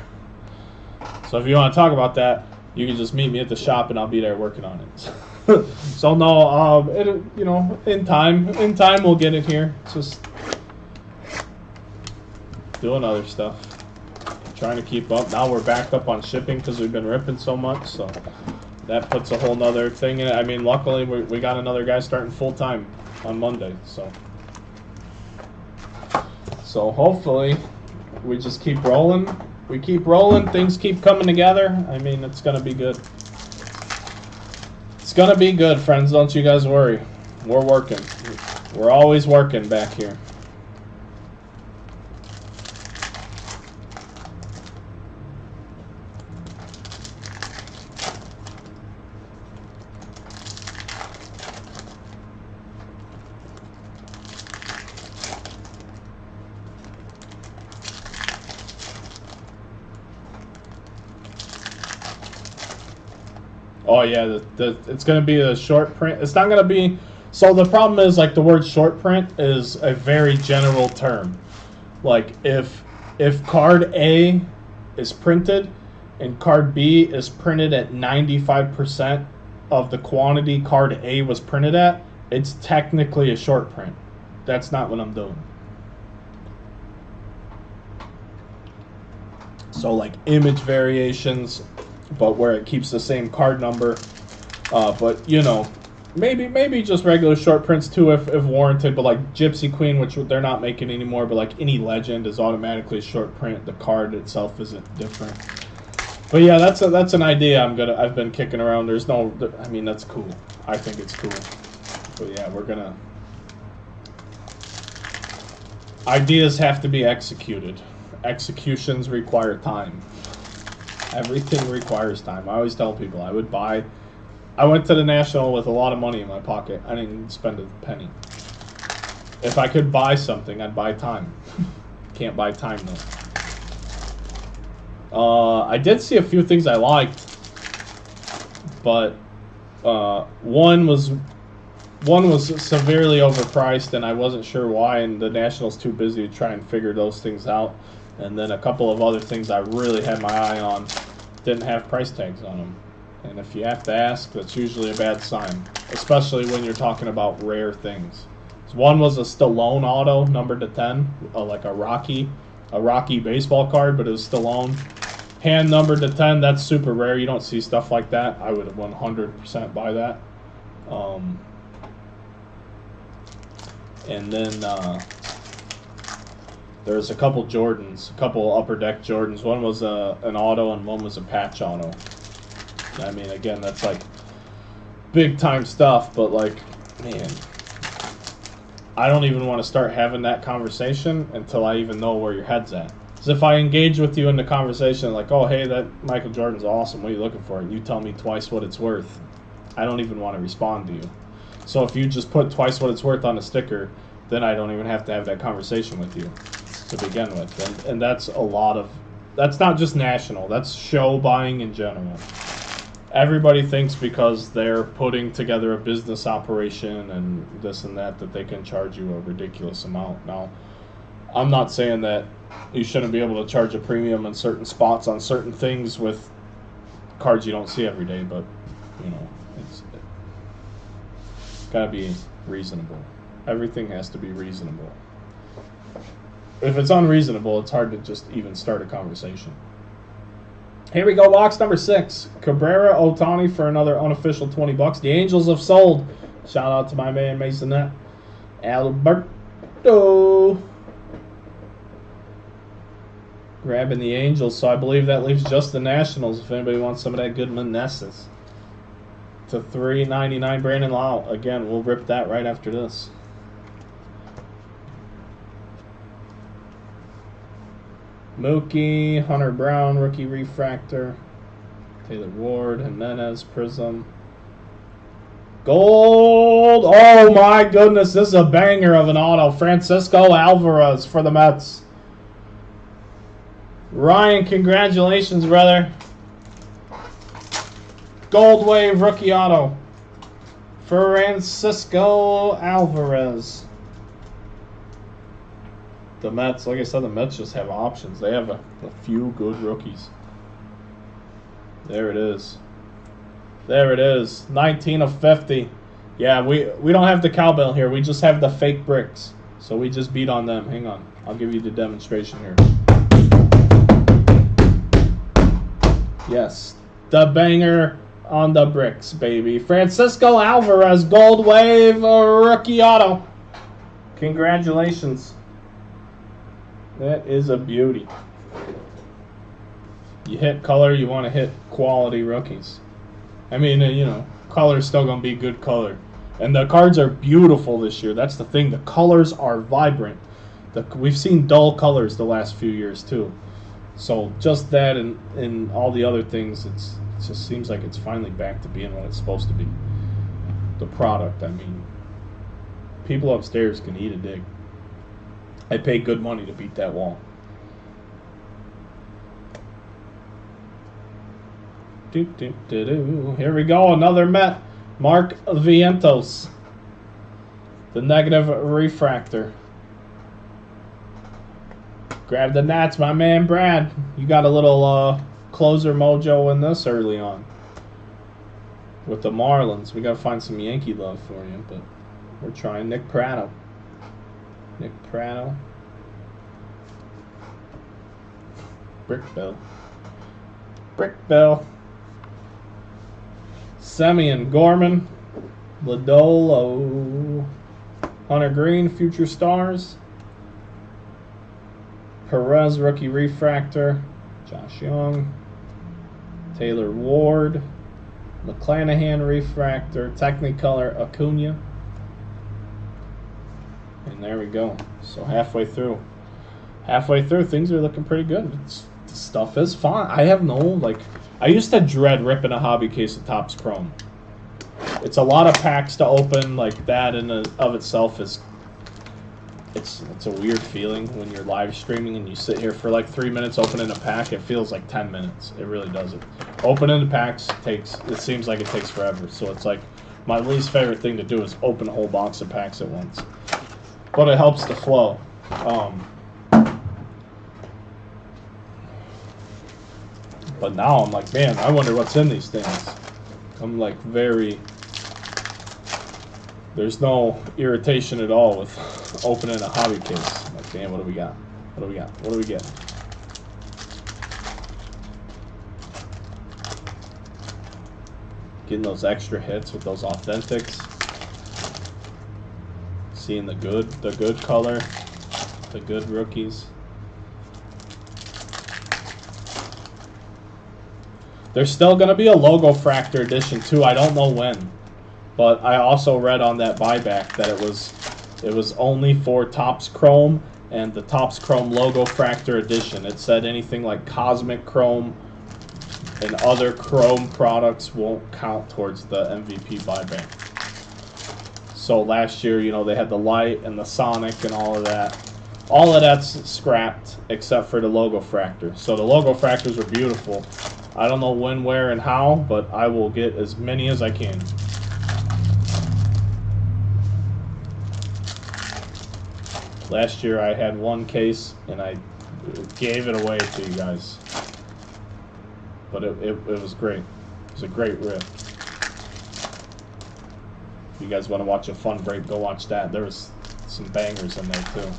So if you want to talk about that, you can just meet me at the shop and I'll be there working on it. So no, you know, in time we'll get it here. It's just doing other stuff, trying to keep up. Now we're backed up on shipping because we've been ripping so much, so that puts a whole nother thing in it. I mean, luckily we got another guy starting full time on Monday, so hopefully we just keep rolling. We keep rolling, things keep coming together. I mean, it's gonna be good. It's gonna be good, friends. Don't you guys worry. We're working. We're always working back here. Oh yeah, it's going to be a short print. It's not going to be... So the problem is, like, the word short print is a very general term. Like, if card A is printed and card B is printed at 95% of the quantity card A was printed at, it's technically a short print. That's not what I'm doing. So, like, image variations, but where it keeps the same card number, but you know, maybe just regular short prints too if warranted. But like Gypsy Queen, which they're not making anymore, but like any Legend is automatically a short print. The card itself isn't different. But yeah, that's an idea I've been kicking around. There's no, I mean, that's cool. I think it's cool. But yeah, we're gonna. Ideas have to be executed. Executions require time. Everything requires time. I always tell people I went to the National with a lot of money in my pocket. I didn't even spend a penny. If I could buy something, I'd buy time. Can't buy time though. I did see a few things I liked, but one was severely overpriced, and I wasn't sure why, and the National's too busy to try and figure those things out. And then a couple of other things I really had my eye on didn't have price tags on them. And if you have to ask, that's usually a bad sign, especially when you're talking about rare things. So one was a Stallone auto, numbered to 10, like a Rocky baseball card, but it was Stallone. Hand numbered to 10, that's super rare. You don't see stuff like that. I would 100% buy that. And then there's a couple Jordans, a couple Upper Deck Jordans. One was an auto and one was a patch auto. I mean, again, that's like big time stuff, but like, man, I don't even want to start having that conversation until I even know where your head's at. Because if I engage with you in the conversation, like, oh, hey, that Michael Jordan's awesome, what are you looking for? And you tell me twice what it's worth, I don't even want to respond to you. So if you just put twice what it's worth on a sticker, then I don't even have to have that conversation with you to begin with. And that's a lot of, that's not just National, that's show buying in general. Everybody thinks because they're putting together a business operation and this and that they can charge you a ridiculous amount. Now, I'm not saying that you shouldn't be able to charge a premium in certain spots on certain things with cards you don't see every day, but, you know, it's got to be reasonable. Everything has to be reasonable. If it's unreasonable, it's hard to just even start a conversation. Here we go, box number 6. Cabrera Ohtani for another unofficial $20. The Angels have sold. Shout out to my man Masonette. Alberto. Grabbing the Angels, so I believe that leaves just the Nationals if anybody wants some of that good Meneses. To $3.99 Brandon Lau. Again, we'll rip that right after this. Mookie, Hunter Brown, rookie refractor. Taylor Ward, Jimenez, Prism. Gold. Oh my goodness, this is a banger of an auto. Francisco Alvarez for the Mets. Ryan, congratulations, brother. Gold Wave rookie auto. Francisco Alvarez. The Mets, like I said, the Mets just have options. They have a few good rookies. There it is. There it is. 19 of 50. Yeah, we don't have the cowbell here. We just have the fake bricks. So we just beat on them. Hang on. I'll give you the demonstration here. Yes. The banger on the bricks, baby. Francisco Alvarez, Gold Wave rookie auto. Congratulations. That is a beauty. You hit color, you want to hit quality rookies. I mean, you know, color's still going to be good color. And the cards are beautiful this year. That's the thing. The colors are vibrant. We've seen dull colors the last few years, too. So just that and all the other things, it just seems like it's finally back to being what it's supposed to be. The product, I mean, people upstairs can eat a dig. I pay good money to beat that wall. Here we go, another Met. Mark Vientos. The negative refractor. Grab the Nats, my man Brad. You got a little closer mojo in this early on. With the Marlins. We got to find some Yankee love for you, but we're trying. Nick Pratto. Nick Pratto. Brick Bill. Brick Bill. Semyon Gorman. Lodolo. Hunter Green, Future Stars. Perez, Rookie Refractor. Josh Young. Taylor Ward. McClanahan Refractor. Technicolor Acuna. And there we go. So halfway through. Halfway through, things are looking pretty good. The stuff is fun. I have no, like, I used to dread ripping a hobby case of Topps Chrome. It's a lot of packs to open, like that in of itself is, it's a weird feeling when you're live streaming and you sit here for like 3 minutes opening a pack. It feels like 10 minutes. It really doesn't. Opening the packs it seems like it takes forever. So it's like my least favorite thing to do is open a whole box of packs at once. But it helps the flow. But now I'm like, man, I wonder what's in these things. I'm like there's no irritation at all with opening a hobby case. I'm like, damn, what do we got? What do we got? What do we get? Getting those extra hits with those authentics. Seeing the good color, the good rookies. There's still going to be a Logo Fractor edition too. I don't know when, but I also read on that buyback that it was only for Topps Chrome and the Topps Chrome Logo Fractor edition. It said anything like Cosmic Chrome and other Chrome products won't count towards the MVP buyback. So last year, you know, they had the Light and the Sonic and all of that. All of that's scrapped except for the Logo Fractor. So the Logo Fractors are beautiful. I don't know when, where, and how, but I will get as many as I can. Last year I had one case and I gave it away to you guys. But it was great. It was a great rip. If you guys want to watch a fun break, go watch that. There was some bangers in there too.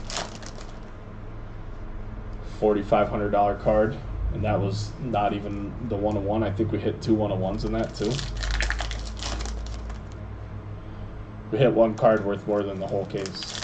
$4,500 card. And that was not even the 101. I think we hit 2 101s in that too. We hit one card worth more than the whole case.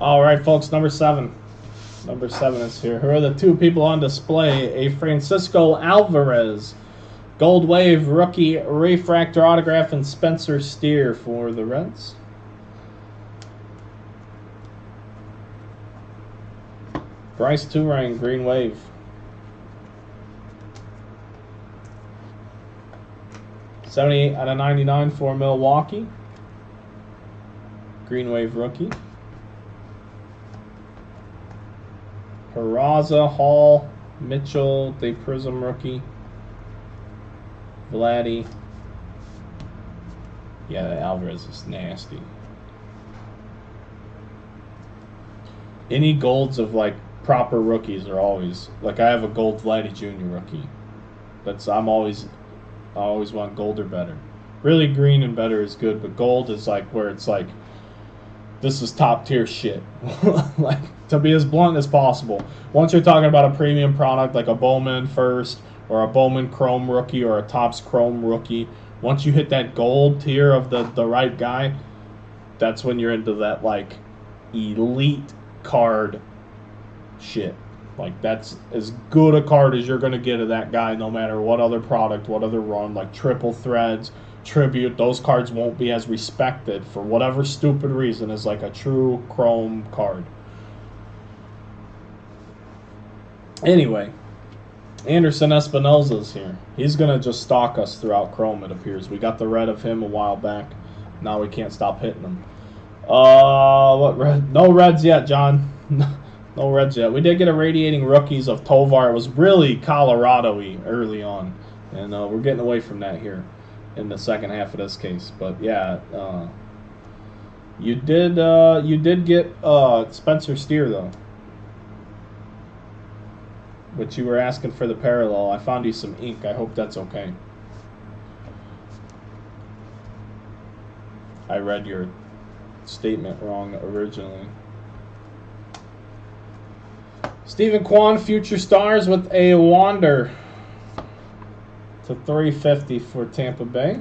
All right, folks, number 7. Number 7 is here. Who are the two people on display? A Francisco Alvarez Gold Wave rookie refractor autograph and Spencer Steer for the Reds. Bryce Turang, Green Wave. '78 out of '99 for Milwaukee. Green Wave rookie. Peraza, Hall, Mitchell, Day Prism rookie. Vladdy. Yeah, Alvarez is nasty. Any golds of like proper rookies are always like I have a gold Vladdy Jr. rookie. I always want gold or better. Really, green and better is good, but gold is like where it's like this is top tier shit. Like to be as blunt as possible. Once you're talking about a premium product like a Bowman first or a Bowman Chrome rookie or a Topps Chrome rookie, once you hit that gold tier of the right guy, that's when you're into that like elite card shit. Like that's as good a card as you're going to get of that guy no matter what other product, what other run, like triple threads, tribute. Those cards won't be as respected for whatever stupid reason as like a true Chrome card. Anyway, Anderson Espinosa's here. He's going to just stalk us throughout Chrome, it appears. We got the red of him a while back. Now we can't stop hitting him. What red? No reds yet, John. No reds yet. We did get a radiating rookies of Tovar. It was really Colorado-y early on. And we're getting away from that here in the second half of this case. But yeah, you did get Spencer Steer though. But you were asking for the parallel. I found you some ink. I hope that's okay. I read your statement wrong originally. Stephen Kwan, Future Stars with a Wander to 350 for Tampa Bay.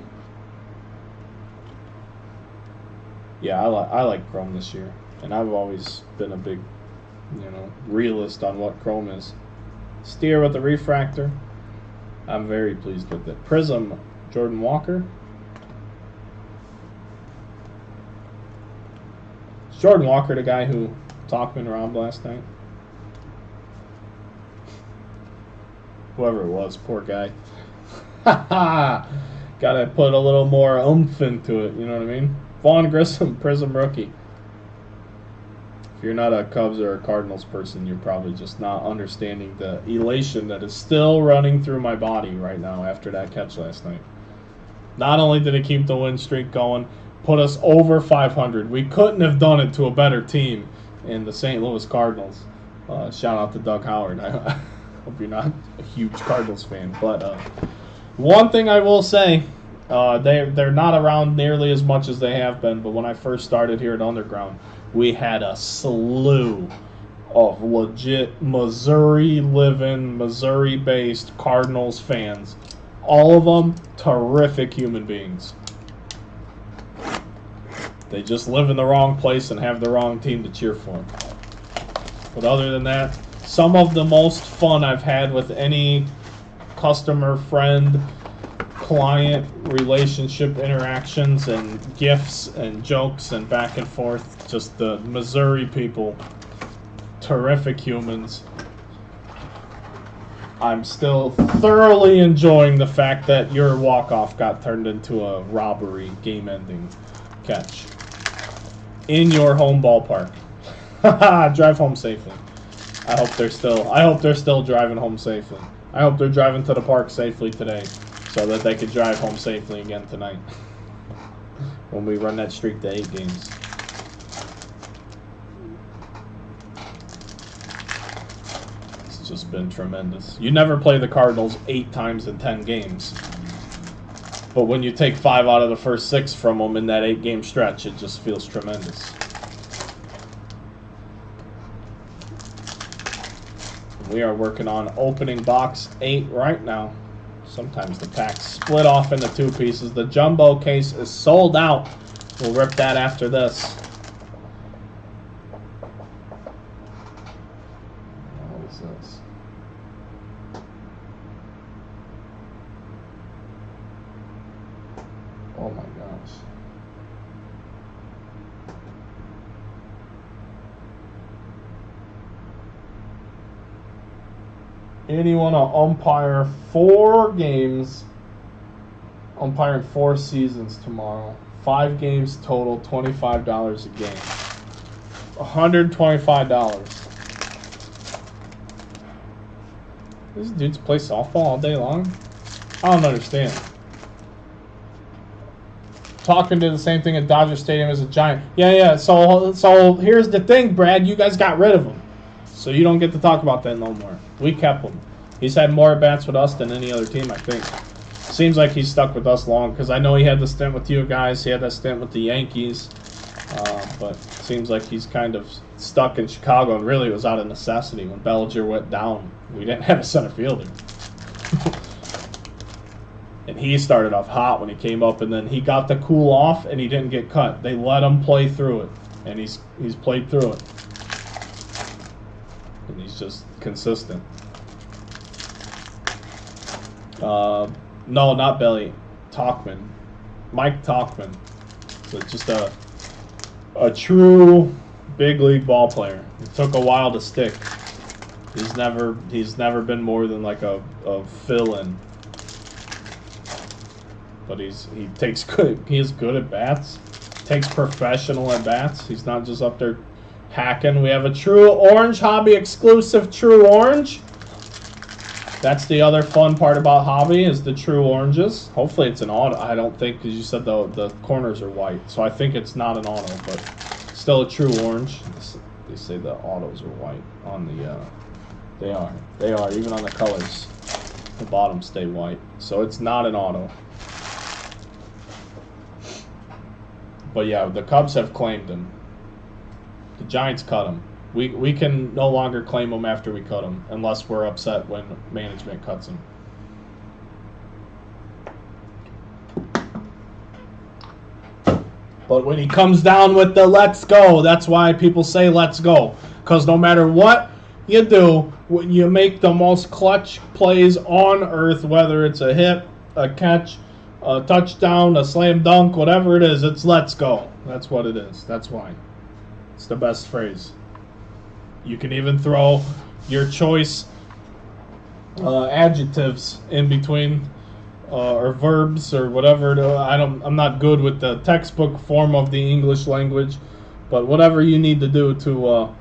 Yeah, I like Chrome this year, and I've always been a big, realist on what Chrome is. Steer with the refractor. I'm very pleased with it. Prism, Jordan Walker. Is Jordan Walker the guy who Talkman robbed last night? Whoever it was, poor guy. Gotta put a little more oomph into it, you know what I mean? Vaughn Grissom, Prism rookie. If you're not a Cubs or a Cardinals person, you're probably just not understanding the elation that is still running through my body right now after that catch last night. Not only did it keep the win streak going, put us over 500. We couldn't have done it to a better team in the St. Louis Cardinals. Shout out to Doug Howard. I hope you're not a huge Cardinals fan. But one thing I will say, they're not around nearly as much as they have been, but when I first started here at Underground, we had a slew of legit Missouri-living, Missouri-based Cardinals fans. All of them terrific human beings. They just live in the wrong place and have the wrong team to cheer for. But other than that, some of the most fun I've had with any customer, friend, client relationship interactions and gifts and jokes and back and forth. Just the Missouri people, terrific humans. I'm still thoroughly enjoying the fact that your walk-off got turned into a robbery game-ending catch in your home ballpark. Drive home safely. I hope they're still driving home safely. I hope they're driving to the park safely today, so that they could drive home safely again tonight when we run that streak to 8 games. It's just been tremendous. You never play the Cardinals 8 times in 10 games. But when you take 5 out of the first 6 from them in that 8-game stretch, it just feels tremendous. We are working on opening box 8 right now. Sometimes the packs split off into 2 pieces. The jumbo case is sold out. We'll rip that after this. What is this? Anyone to umpire 4 games, umpiring 4 seasons tomorrow. 5 games total, $25 a game. $125. These dudes play softball all day long? I don't understand. Talking to the same thing at Dodger Stadium as a Giant. Yeah. So here's the thing, Brad. You guys got rid of him. So you don't get to talk about that no more. We kept him. He's had more at-bats with us than any other team, I think. Seems like he's stuck with us long, because I know he had the stint with you guys. He had that stint with the Yankees. But seems like he's kind of stuck in Chicago, and really it was out of necessity. When Bellinger went down, we didn't have a center fielder. And he started off hot when he came up, and then he got to cool off, and he didn't get cut. They let him play through it, and he's played through it. And he's just consistent. No, not Belly. Talkman. Mike Talkman. So just a true big league ball player. It took a while to stick. He's never been more than like a fill-in. But he is good at bats. Takes professional at bats. He's not just up there hacking. We have a True Orange Hobby exclusive True Orange. That's the other fun part about Hobby is the True Oranges. Hopefully it's an auto. I don't think, because you said the corners are white, so I think it's not an auto, but still a True Orange. They say the autos are white on the. They are even on the colors. The bottoms stay white, so it's not an auto. But yeah, the Cubs have claimed him. The Giants cut him. We can no longer claim him after we cut him, unless we're upset when management cuts him. But when he comes down with the let's go, that's why people say let's go. Because no matter what you do, when you make the most clutch plays on earth, whether it's a hit, a catch, a touchdown, a slam dunk, whatever it is, it's let's go. That's what it is. That's why. It's the best phrase. You can even throw your choice adjectives in between, or verbs or whatever. I'm not good with the textbook form of the English language, but whatever you need to do to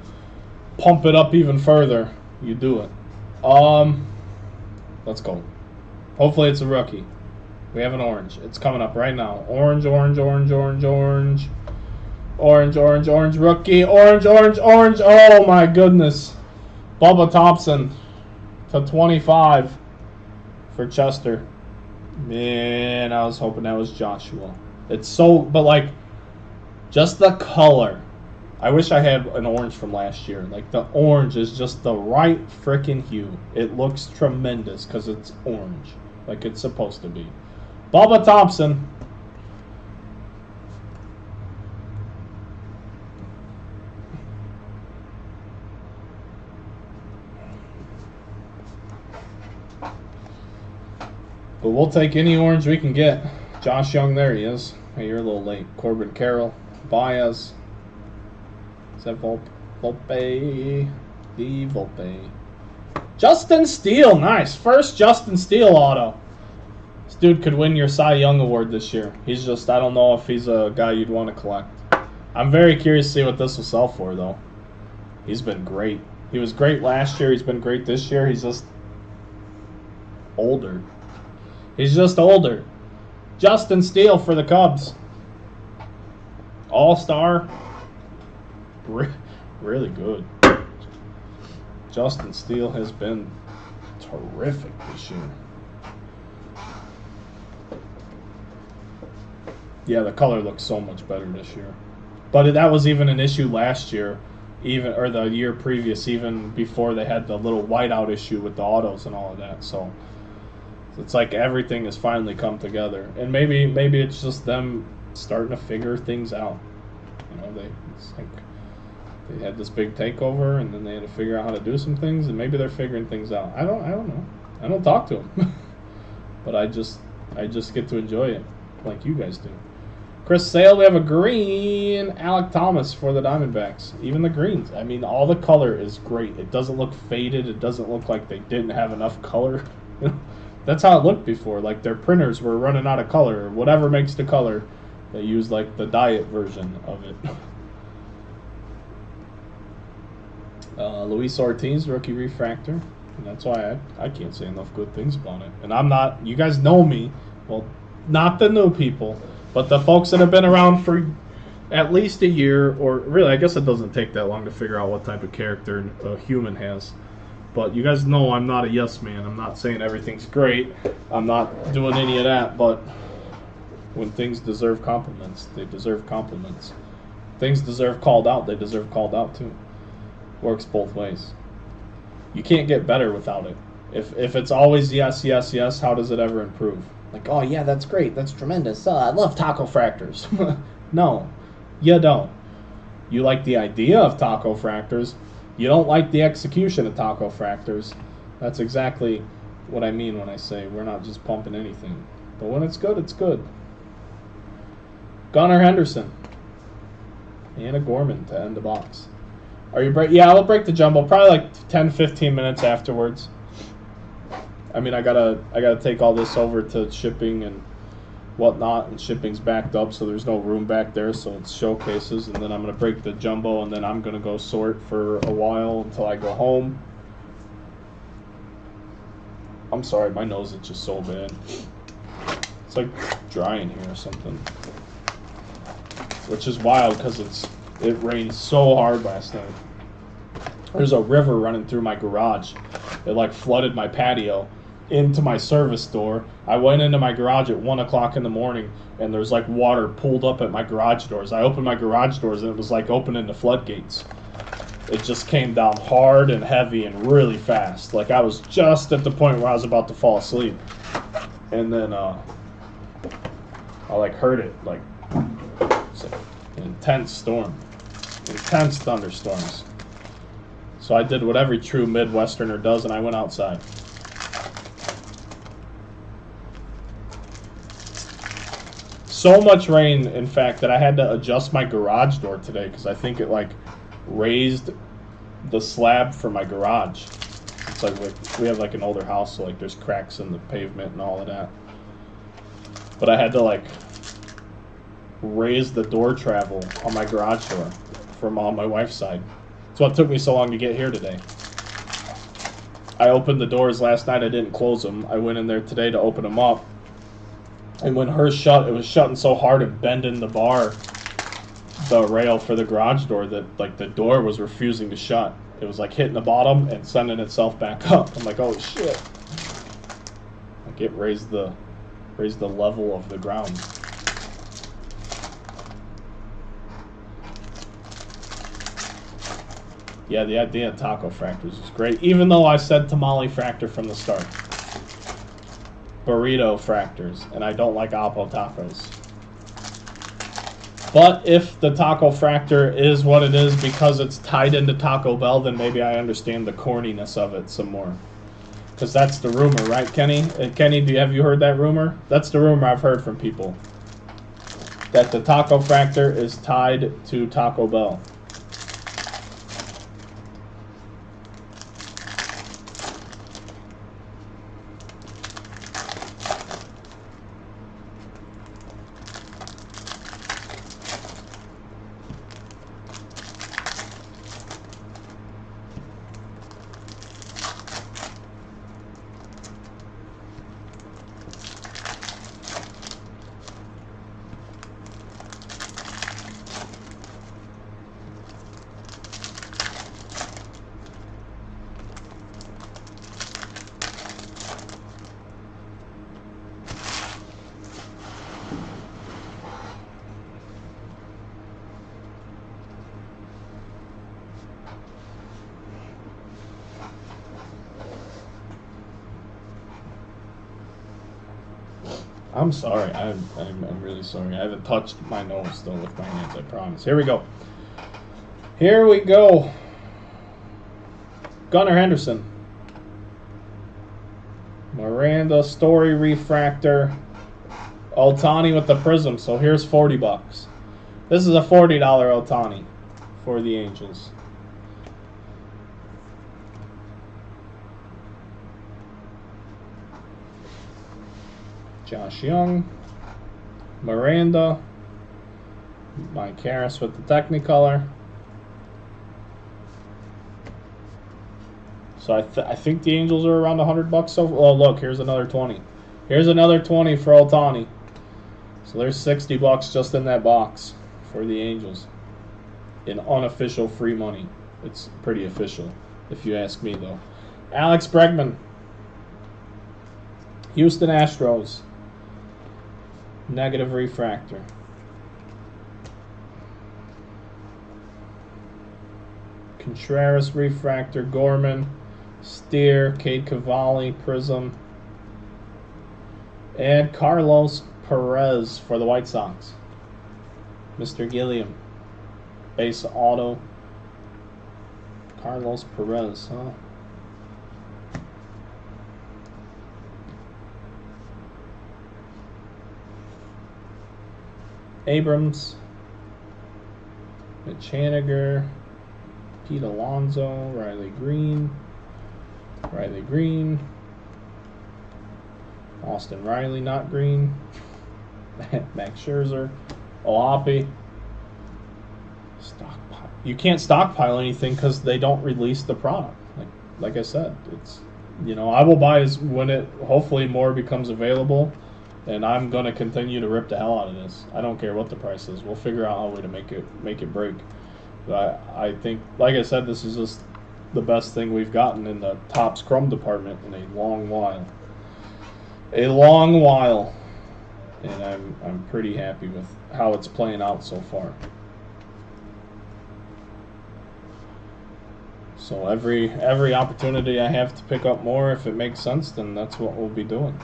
pump it up even further, you do it. Let's go. Hopefully it's a rookie. We have an orange. It's coming up right now. Orange, orange, orange, orange, orange. Orange, orange, orange, rookie. Orange, orange, orange. Oh, my goodness. Bubba Thompson to 25 for Chester. Man, I was hoping that was Joshua. It's so, but like, just the color. I wish I had an orange from last year. Like, the orange is just the right freaking hue. It looks tremendous because it's orange. Like it's supposed to be. Bubba Thompson. But we'll take any orange we can get. Josh Young, there he is. Hey, you're a little late. Corbin Carroll, Baez. Is that Volpe? The Volpe. Justin Steele, nice. First Justin Steele auto. This dude could win your Cy Young Award this year. He's just, I don't know if he's a guy you'd want to collect. I'm very curious to see what this will sell for, though. He's been great. He was great last year. He's been great this year. He's just older. He's just older. Justin Steele for the Cubs. All-star. Really good. Justin Steele has been terrific this year. Yeah, the color looks so much better this year. But that was even an issue last year, or the year previous, even before they had the little whiteout issue with the autos and all of that. So it's like everything has finally come together. And maybe it's just them starting to figure things out. You know, it's like they had this big takeover, and then they had to figure out how to do some things, and maybe they're figuring things out. I don't know. I don't talk to them, but I just get to enjoy it like you guys do. Chris Sale, we have a green Alec Thomas for the Diamondbacks. Even the greens. I mean, all the color is great. It doesn't look faded. It doesn't look like they didn't have enough color. That's how it looked before. Like their printers were running out of color. Or whatever makes the color. They use like the diet version of it. Luis Ortiz, rookie refractor. And that's why I can't say enough good things about it. And I'm not, you guys know me. Well, not the new people, but the folks that have been around for at least a year, or really, I guess it doesn't take that long to figure out what type of character a human has. But you guys know I'm not a yes man. I'm not saying everything's great. I'm not doing any of that, but when things deserve compliments, they deserve compliments. Things deserve called out, they deserve called out too. Works both ways. You can't get better without it. If it's always yes, yes, yes, how does it ever improve? Like, oh yeah, that's great, that's tremendous. I love taco fractors. No, you don't. You like the idea of taco fractors. You don't like the execution of taco fractors. That's exactly what I mean when I say we're not just pumping anything. But when it's good, it's good. Gunnar Henderson. Anna Gorman to end the box. Are you yeah, I'll break the jumbo probably like 10-15 minutes afterwards. I mean, I gotta take all this over to shipping and whatnot, and shipping's backed up, so there's no room back there, so it's showcases, and then I'm gonna break the jumbo, and then I'm gonna go sort for a while until I go home. I'm sorry, my nose is just so bad. It's like dry in here or something, which is wild because it rained so hard last night. There's a river running through my garage. It like flooded my patio into my service door. I went into my garage at 1 o'clock in the morning, and there's like water pulled up at my garage doors. I opened my garage doors, and it was like opening the floodgates. It just came down hard and heavy and really fast. Like I was just at the point where I was about to fall asleep, and then I like heard it like it's an intense storm, intense thunderstorms. So I did what every true Midwesterner does, and I went outside. So much rain, in fact, that I had to adjust my garage door today because I think it like raised the slab for my garage. It's like we have like an older house, so like there's cracks in the pavement and all of that. But I had to like raise the door travel on my garage door from on my wife's side. That's what took me so long to get here today. I opened the doors last night. I didn't close them. I went in there today to open them up. And when hers shut, it was shutting so hard and bending the bar, the rail for the garage door, that like the door was refusing to shut. It was like hitting the bottom and sending itself back up. I'm like, oh shit. Like it raised the level of the ground. Yeah, the idea of taco fractors is great, even though I said tamale fractor from the start. Burrito fractors, and I don't like Apo tacos. But if the taco fractor is what it is because it's tied into Taco Bell, then maybe I understand the corniness of it some more. Because that's the rumor, right, Kenny? Kenny, have you heard that rumor? That's the rumor I've heard from people. That the taco fractor is tied to Taco Bell. I'm sorry. I'm really sorry. I haven't touched my nose still with my hands, I promise. Here we go. Here we go. Gunnar Henderson. Miranda Story Refractor. Otani with the prism. So here's 40 bucks. This is a $40 Otani for the Angels. Josh Young, Miranda, Mike Harris with the Technicolor. So I think the Angels are around 100 bucks. So, oh look, here's another 20. Here's another 20 for Otani. So there's 60 bucks just in that box for the Angels in unofficial free money. It's pretty official, if you ask me, though. Alex Bregman, Houston Astros, negative refractor. Contreras refractor, Gorman, Steer, Cade Cavalli, prism, and Carlos Perez for the White Sox. Mr. Gilliam, base auto. Carlos Perez, huh? Abrams, Mitch Haniger, Pete Alonso, Riley Green, Austin Riley, not green, Max Scherzer, Oapi. Stockpile. You can't stockpile anything because they don't release the product. Like I said, it's, you know, I will buy when it hopefully more becomes available, and I'm gonna continue to rip the hell out of this. I don't care what the price is. We'll figure out a way to make it break. But I think, like I said, this is just the best thing we've gotten in the Topps Chrome department in a long while. A long while. And I'm pretty happy with how it's playing out so far. So every opportunity I have to pick up more, if it makes sense, then that's what we'll be doing.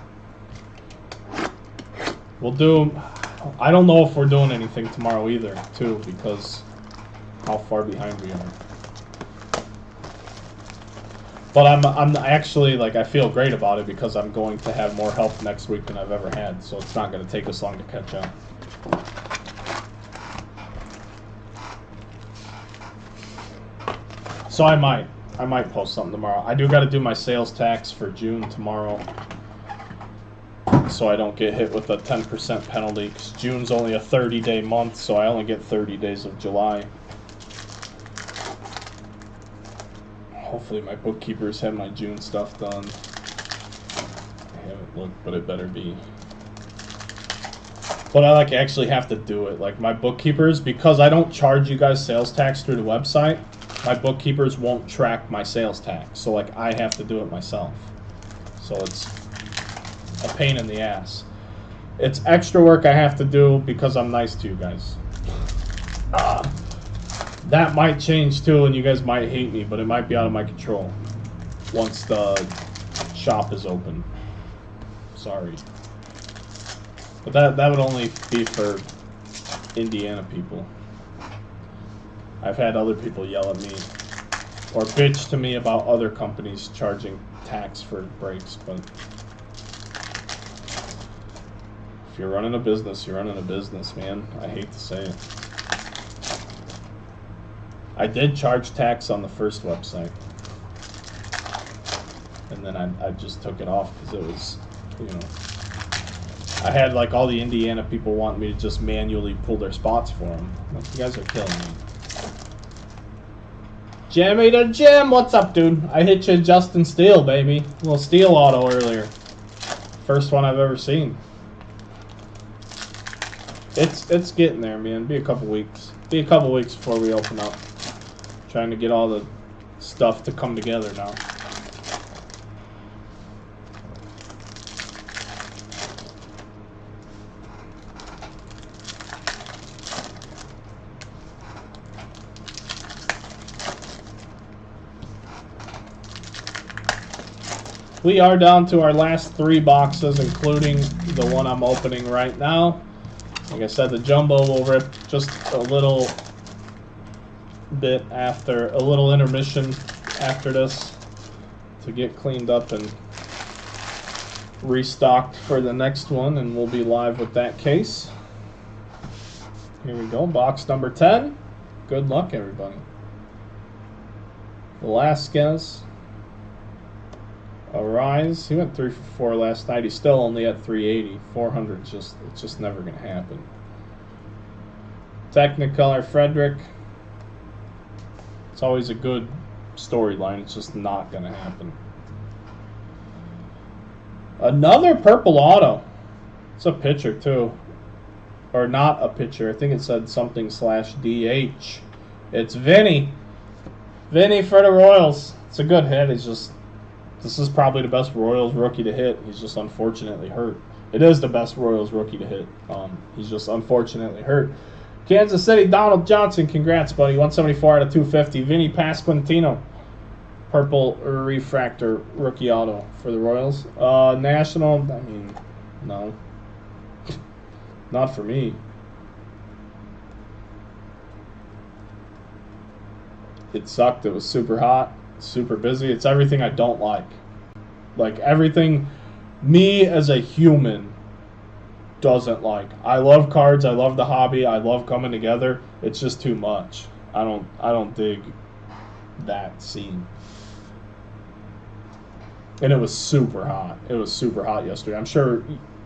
We'll do, I don't know if we're doing anything tomorrow either, too, because how far behind we are. But I'm actually, like, I feel great about it because I'm going to have more help next week than I've ever had, so it's not going to take us long to catch up. So I might post something tomorrow. I do got to do my sales tax for June tomorrow, so I don't get hit with a 10% penalty, because June's only a 30-day month, so I only get 30 days of July. Hopefully my bookkeepers have my June stuff done. I haven't looked, but it better be. But I actually have to do it. Like, my bookkeepers, because I don't charge you guys sales tax through the website, my bookkeepers won't track my sales tax. So I have to do it myself. So it's a pain in the ass. It's extra work I have to do because I'm nice to you guys. That might change too, and you guys might hate me, but it might be out of my control once the shop is open. Sorry. But that would only be for Indiana people. I've had other people yell at me or bitch to me about other companies charging tax for breaks, but if you're running a business, you're running a business, man. I hate to say it. I did charge tax on the first website, and then I just took it off because it was, you know, I had like all the Indiana people wanting me to just manually pull their spots for them. Like, you guys are killing me. Jimmy the Jim, what's up, dude? I hit you Justin Steele, baby. A little Steele auto earlier. First one I've ever seen. It's getting there, man. Be a couple weeks. Be a couple weeks before we open up. Trying to get all the stuff to come together now. We are down to our last 3 boxes, including the one I'm opening right now. Like I said, the jumbo will rip just a little bit after, a little intermission after this to get cleaned up and restocked for the next one, and we'll be live with that case. Here we go, box number 10. Good luck, everybody. Velasquez. Arise. He went 3 for 4 last night. He's still only at 380. 400 it's just never going to happen. Technicolor Frederick. It's always a good storyline. It's just not going to happen. Another purple auto. It's a pitcher too. Or not a pitcher. I think it said something /DH. It's Vinny. Vinny for the Royals. It's a good hit. It's just, this is probably the best Royals rookie to hit. He's just unfortunately hurt. It is the best Royals rookie to hit. He's just unfortunately hurt. Kansas City, Donald Johnson. Congrats, buddy. 174 out of 250. Vinny Pasquantino. Purple refractor rookie auto for the Royals. National, I mean, no. Not for me. It sucked. It was super hot, super busy. It's everything I don't like. Like everything me as a human doesn't like. I love cards. I love the hobby. I love coming together. It's just too much. I don't dig that scene. And it was super hot. It was super hot yesterday. I'm sure,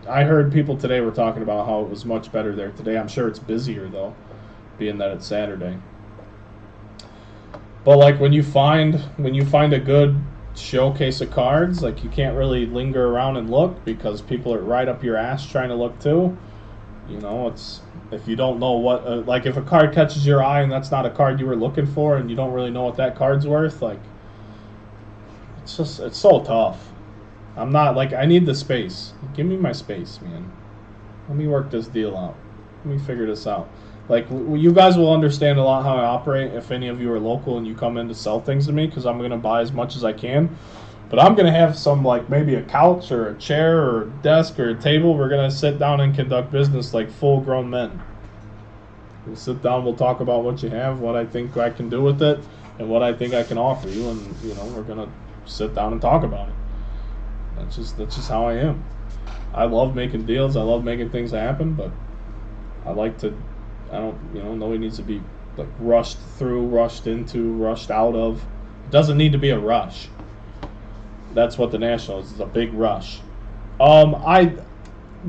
I heard people today were talking about how it was much better there today. I'm sure it's busier though, being that it's Saturday. But like when you find a good showcase of cards, like you can't really linger around and look because people are right up your ass trying to look too. You know, it's, if you don't know what, like if a card catches your eye and that's not a card you were looking for and you don't really know what that card's worth, like, it's just, it's so tough. I'm not, like, I need the space. Give me my space, man. Let me work this deal out. Let me figure this out. Like, you guys will understand a lot how I operate if any of you are local and you come in to sell things to me, because I'm going to buy as much as I can. But I'm going to have some, like, maybe a couch or a chair or a desk or a table. We're going to sit down and conduct business like full-grown men. We'll sit down, we'll talk about what you have, what I think I can do with it, and what I think I can offer you, and, you know, we're going to sit down and talk about it. That's just how I am. I love making deals. I love making things happen, but I like to, I don't, you know, nobody needs to be like rushed through, rushed into, rushed out of. It doesn't need to be a rush. That's what the National is a big rush. The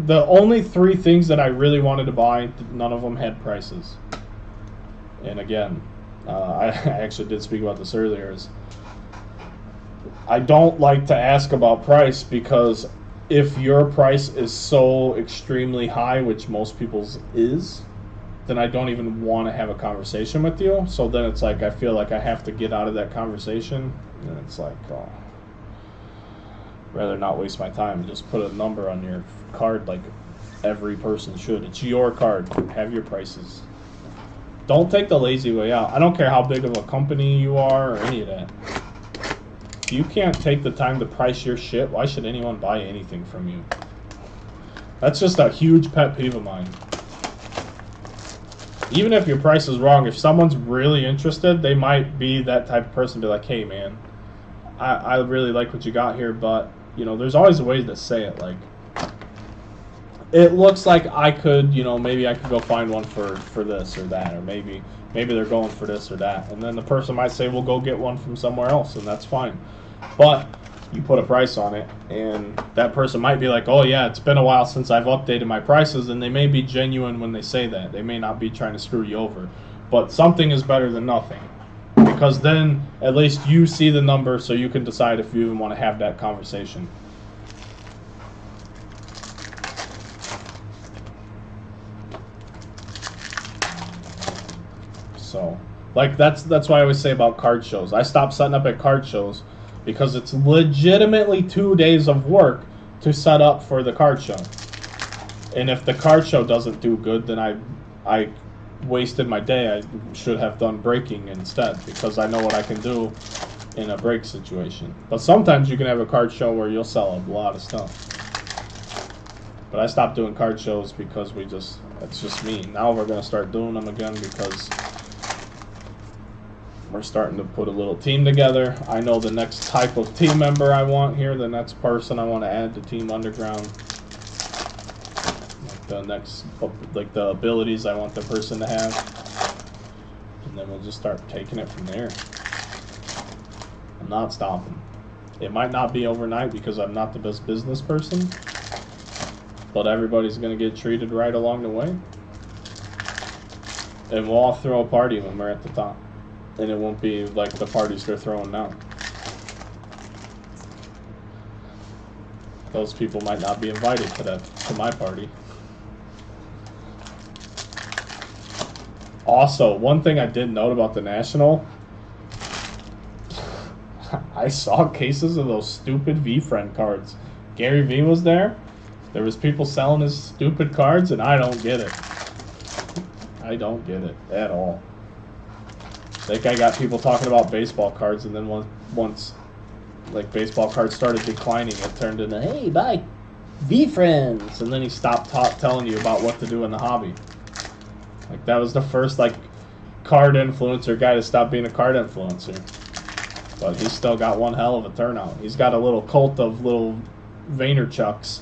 only 3 things that I really wanted to buy, none of them had prices. And again, I actually did speak about this earlier, is I don't like to ask about price, because if your price is so extremely high, which most people's is, then I don't even want to have a conversation with you. So then it's like I feel like I have to get out of that conversation, and it's like, oh, rather not waste my time and just put a number on your card like every person should. It's your card. Have your prices. Don't take the lazy way out. I don't care how big of a company you are or any of that. If you can't take the time to price your shit, why should anyone buy anything from you? That's just a huge pet peeve of mine. Even if your price is wrong, if someone's really interested, they might be that type of person, be like, hey man, I really like what you got here, but, you know, there's always a way to say it, like, it looks like I could, you know, maybe I could go find one for this or that, or maybe they're going for this or that, and then the person might say, well, go get one from somewhere else, and that's fine. But you put a price on it, and that person might be like, oh yeah, it's been a while since I've updated my prices, and they may be genuine when they say that. They may not be trying to screw you over, but something is better than nothing, because then at least you see the number, so you can decide if you even want to have that conversation. So, like, that's why I always say about card shows. I stopped setting up at card shows because it's legitimately 2 days of work to set up for the card show. And if the card show doesn't do good, then I wasted my day. I should have done breaking instead, because I know what I can do in a break situation. But sometimes you can have a card show where you'll sell a lot of stuff. But I stopped doing card shows because it's just me. Now we're going to start doing them again because We're starting to put a little team together. I know the next type of team member I want here, the next person I want to add to Team Underground. Like the next, like the abilities I want the person to have. And then we'll just start taking it from there. I'm not stopping. It might not be overnight because I'm not the best business person, but everybody's going to get treated right along the way. And we'll all throw a party when we're at the top. And it won't be like the parties they're throwing now. Those people might not be invited to my party. Also, one thing I did note about the National, I saw cases of those stupid V-Friend cards. Gary V was there. There was people selling his stupid cards, and I don't get it. I don't get it at all. Like, I got people talking about baseball cards, and then once like baseball cards started declining, it turned into, hey, buy V-Friends, and then he stopped telling you about what to do in the hobby. Like, that was the first like card influencer guy to stop being a card influencer. But he's still got one hell of a turnout. He's got a little cult of little Vaynerchuckers,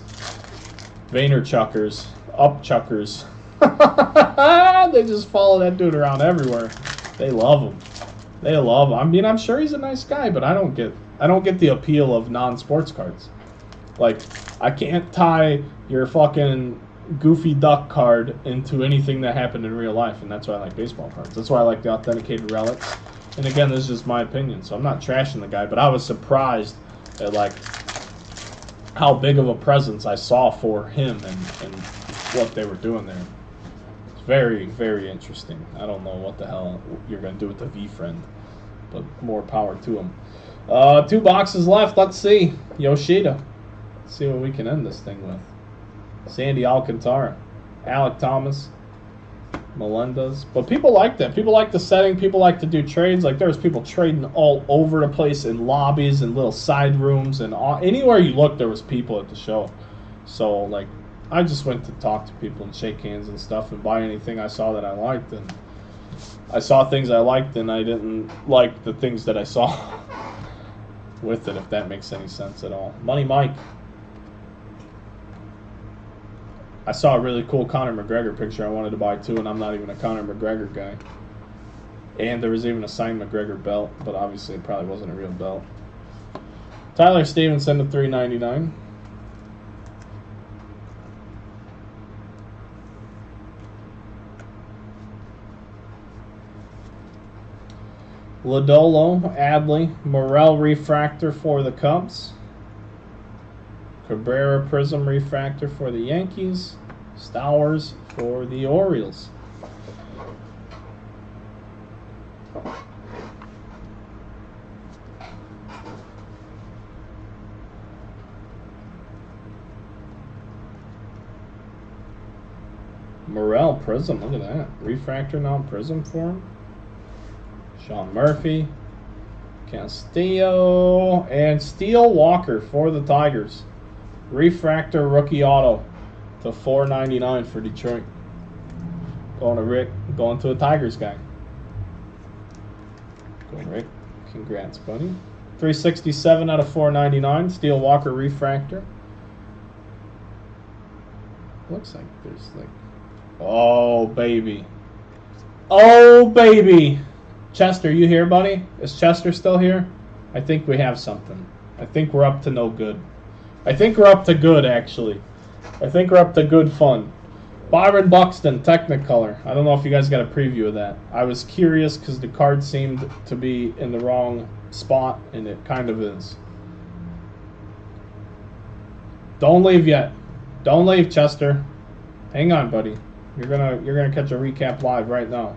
upchuckers. They just follow that dude around everywhere. They love him. They love him. I mean, I'm sure he's a nice guy, but I don't get the appeal of non-sports cards. Like, I can't tie your fucking Goofy Duck card into anything that happened in real life, and that's why I like baseball cards. That's why I like the authenticated relics. And again, this is just my opinion, so I'm not trashing the guy, but I was surprised at like how big of a presence I saw for him and what they were doing there. It's very, very interesting. I don't know what the hell you're going to do with the V-Friend, but more power to him. 2 boxes left. Let's see. Yoshida. Let's see what we can end this thing with. Sandy Alcantara. Alec Thomas. Melendez. But people like that. People like the setting. People like to do trades. Like, there's people trading all over the place in lobbies and little side rooms. And anywhere you look, there was people at the show. So, like, I just went to talk to people and shake hands and stuff and buy anything I saw that I liked. And I saw things I liked, and I didn't like the things that I saw with it, if that makes any sense at all. Money Mike. I saw a really cool Conor McGregor picture I wanted to buy too, and I'm not even a Conor McGregor guy. And there was even a signed McGregor belt, but obviously it probably wasn't a real belt. Tyler Stevenson to $3.99. Lodolo, Adley, Morel refractor for the Cubs. Cabrera Prism refractor for the Yankees. Stowers for the Orioles. Morel Prism, look at that. Refractor, non-prism for him. Sean Murphy. Castillo. And Steele Walker for the Tigers. Refractor rookie auto to $4.99 for Detroit. Going to Rick. Going to a Tigers guy. Going Rick. Congrats, buddy. 367 out of 499. Steele Walker refractor. Looks like there's like... Oh, baby. Oh, baby. Chester, you here, buddy? Is Chester still here? I think we have something. I think we're up to no good. I think we're up to good, actually. I think we're up to good fun. Byron Buxton, Technicolor. I don't know if you guys got a preview of that. I was curious because the card seemed to be in the wrong spot, and it kind of is. Don't leave yet. Don't leave, Chester. Hang on, buddy. You're gonna catch a recap live right now.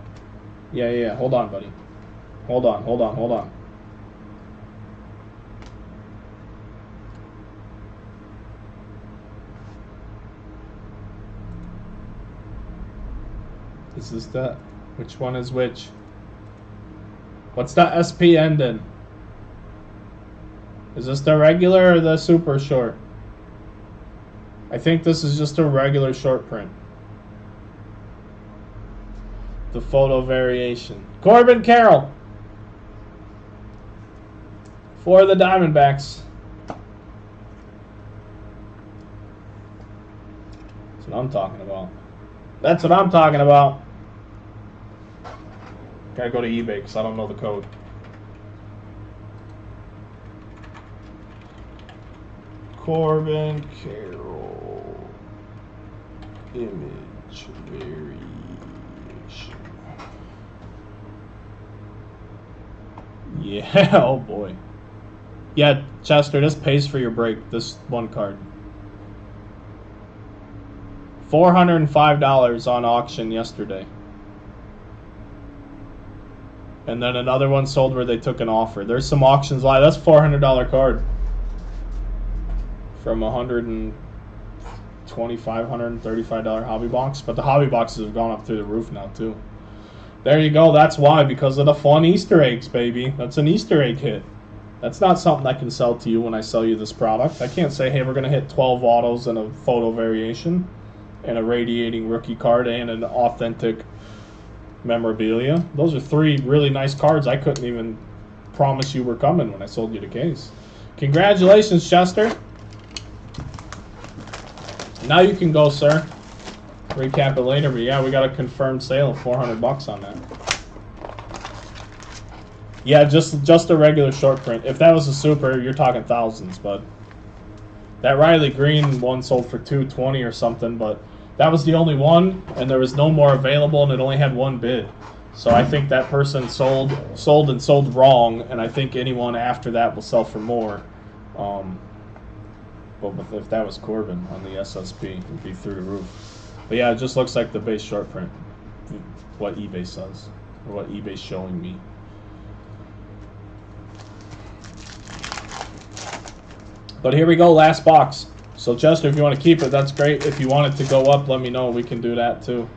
Yeah. Hold on, buddy. Hold on. Is this the... Which one is which? What's the SP end in? Is this the regular or the super short? I think this is just a regular short print. The photo variation. Corbin Carroll. For the Diamondbacks. That's what I'm talking about. That's what I'm talking about. Gotta go to eBay because I don't know the code. Corbin Carroll. Image variation. Yeah, oh boy. Yeah, Chester, this pays for your break, this one card. $405 on auction yesterday. And then another one sold where they took an offer. There's some auctions live. That's a $400 card. From $125, $135 hobby box. But the hobby boxes have gone up through the roof now too. There you go. That's why, because of the fun Easter eggs, baby. That's an Easter egg hit. That's not something I can sell to you when I sell you this product. I can't say, hey, we're going to hit 12 autos and a photo variation and a radiating rookie card and an authentic memorabilia. Those are three really nice cards I couldn't even promise you were coming when I sold you the case. Congratulations, Chester. Now you can go, sir. Recap it later, but yeah, we got a confirmed sale of $400 on that. Yeah, just a regular short print. If that was a super, you're talking thousands, but that Riley Green one sold for $220 or something, but that was the only one, and there was no more available, and it only had one bid. So I think that person sold wrong, and I think anyone after that will sell for more. But if that was Corbin on the SSP, it would be through the roof. But yeah, it just looks like the base short print, what eBay says, or what eBay's showing me. But here we go, last box. So Chester, if you want to keep it, that's great. If you want it to go up, let me know. We can do that too.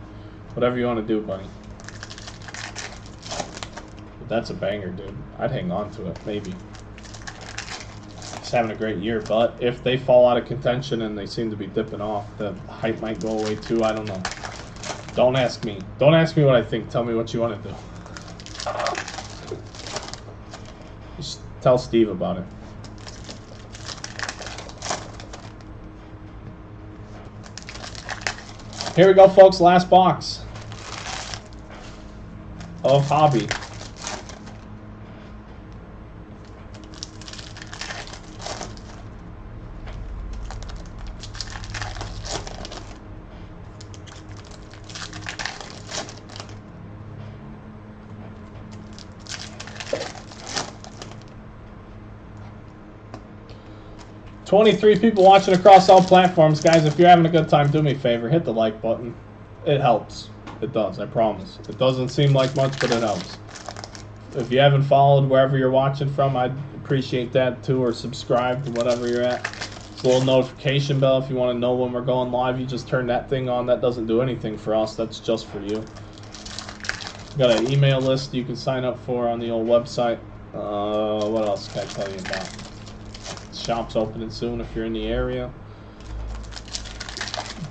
Whatever you want to do, buddy. But that's a banger, dude. I'd hang on to it, maybe. He's having a great year, but if they fall out of contention and they seem to be dipping off, the hype might go away too. I don't know. Don't ask me. Don't ask me what I think. Tell me what you want to do. Just tell Steve about it. Here we go, folks. Last box of hobby. $23 people watching across all platforms. Guys, if you're having a good time, do me a favor. Hit the like button. It helps. It does, I promise. It doesn't seem like much, but it helps. If you haven't followed wherever you're watching from, I'd appreciate that too, or subscribe to whatever you're at. It's a little notification bell if you want to know when we're going live. You just turn that thing on. That doesn't do anything for us. That's just for you. Got an email list you can sign up for on the old website. What else can I tell you about? Shop's opening soon if you're in the area.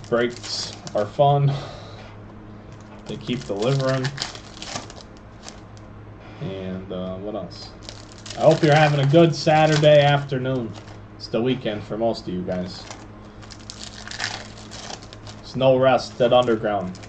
Breaks are fun. They keep delivering. And what else? I hope you're having a good Saturday afternoon. It's the weekend for most of you guys. There's no rest at Underground.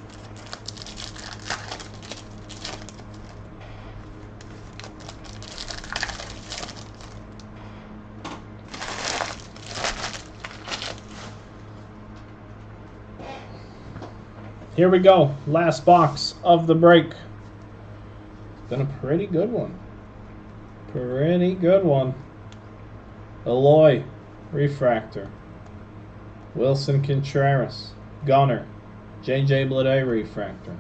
Here we go, last box of the break. It's been a pretty good one. Pretty good one. Eloy, refractor. Wilson Contreras, gunner. JJ Bleday, refractor.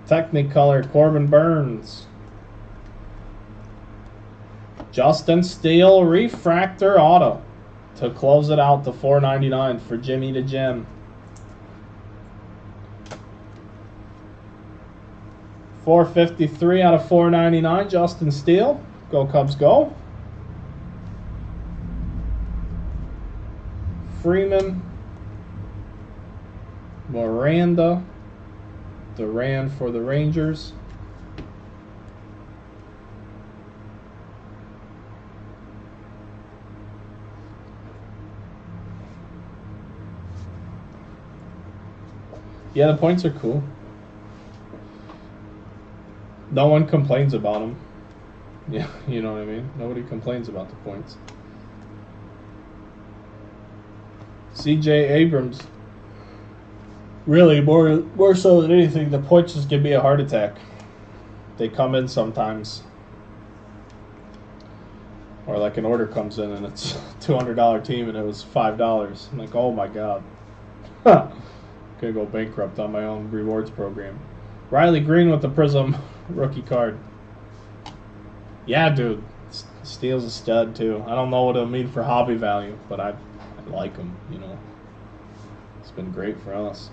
Technicolor, Corbin Burns. Justin Steele, refractor auto to close it out to $4.99 for Jimmy the Jim. $4.53 out of $4.99, Justin Steele. Go Cubs, go. Freeman, Miranda, Duran for the Rangers. Yeah, the points are cool. No one complains about them. Yeah, you know what I mean? Nobody complains about the points. C.J. Abrams. Really, more so than anything, the points just give me a heart attack. They come in sometimes. Or like an order comes in and it's a $200 team and it was $5. I'm like, oh my god. Huh. Gonna go bankrupt on my own rewards program. Riley Green with the Prism rookie card. Yeah, dude. Steele's a stud, too. I don't know what it'll mean for hobby value, but I like him, you know. It's been great for us.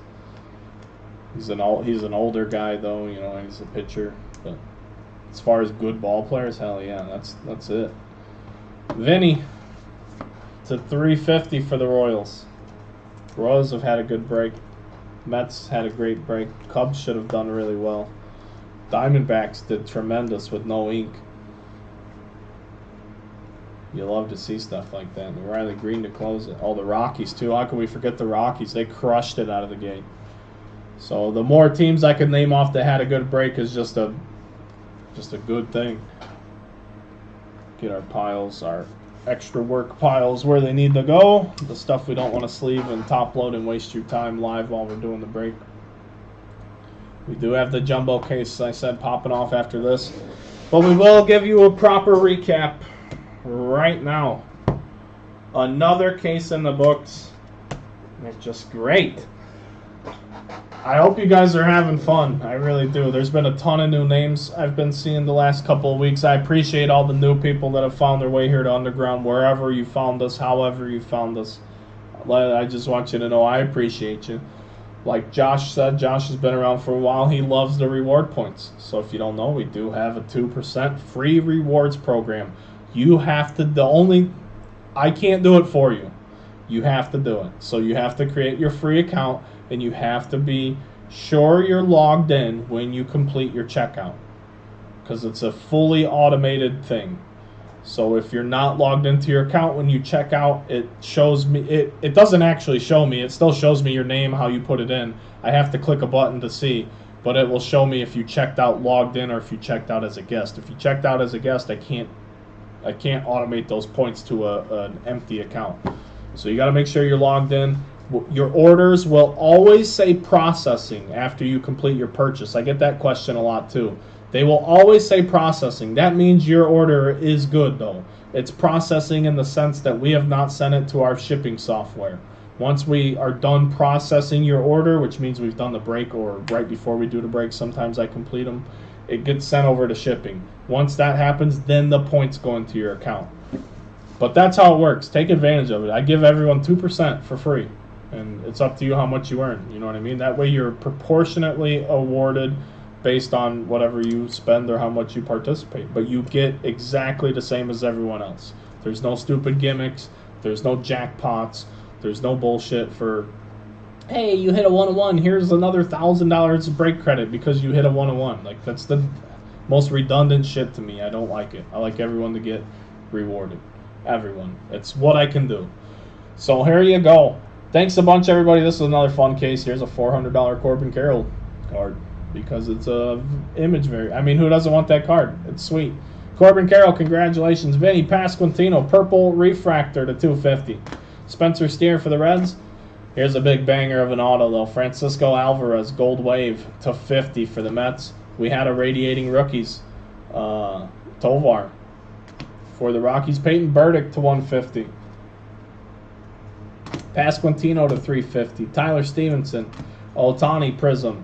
He's an older guy, though, you know, he's a pitcher. But as far as good ball players, hell yeah, that's it. Vinny to 350 for the Royals. Royals have had a good break. Mets had a great break. Cubs should have done really well. Diamondbacks did tremendous with no ink. You love to see stuff like that. And Riley Green to close it. Oh, the Rockies, too. How can we forget the Rockies? They crushed it out of the gate. So the more teams I could name off that had a good break is just a good thing. Get our piles, our extra work piles where they need to go. The stuff we don't want to sleeve and top load and waste your time live while we're doing the break. We do have the jumbo case, I said, popping off after this. But we will give you a proper recap right now. Another case in the books. It's just great. I hope you guys are having fun. I really do. There's been a ton of new names I've been seeing the last couple of weeks. I appreciate all the new people that have found their way here to Underground, wherever you found us, however you found us. I just want you to know I appreciate you. Like Josh said, Josh has been around for a while. He loves the reward points. So if you don't know, we do have a 2% free rewards program. You have to, I can't do it for you. You have to do it. So you have to create your free account, and you have to be sure you're logged in when you complete your checkout, because it's a fully automated thing. So if you're not logged into your account when you check out, it shows me, it doesn't actually show me. It still shows me your name, how you put it in. I have to click a button to see, but it will show me if you checked out logged in or if you checked out as a guest. If you checked out as a guest, I can't automate those points to an empty account. So you got to make sure you're logged in. Your orders will always say processing after you complete your purchase. I get that question a lot too. They will always say processing. That means your order is good, though. It's processing in the sense that we have not sent it to our shipping software. Once we are done processing your order, which means we've done the break or right before we do the break, sometimes I complete them, it gets sent over to shipping. Once that happens, then the points go into your account. But that's how it works. Take advantage of it. I give everyone 2% for free. And it's up to you how much you earn. You know what I mean? That way you're proportionately awarded based on whatever you spend or how much you participate. But you get exactly the same as everyone else. There's no stupid gimmicks. There's no jackpots. There's no bullshit for, hey, you hit a 1-on-1. Here's another $1,000 of break credit because you hit a 1-on-1. Like, that's the most redundant shit to me. I don't like it. I like everyone to get rewarded. Everyone. It's what I can do. So here you go. Thanks a bunch, everybody. This is another fun case. Here's a $400 Corbin Carroll card because it's a image I mean, who doesn't want that card? It's sweet. Corbin Carroll, congratulations. Vinny Pasquantino, purple refractor to 250. Spencer Steer for the Reds. Here's a big banger of an auto, though. Francisco Alvarez, gold wave to 50 for the Mets. We had a radiating rookies. Tovar for the Rockies. Peyton Burdick to 150. Pasquantino to 350. Tyler Stevenson. Ohtani Prism.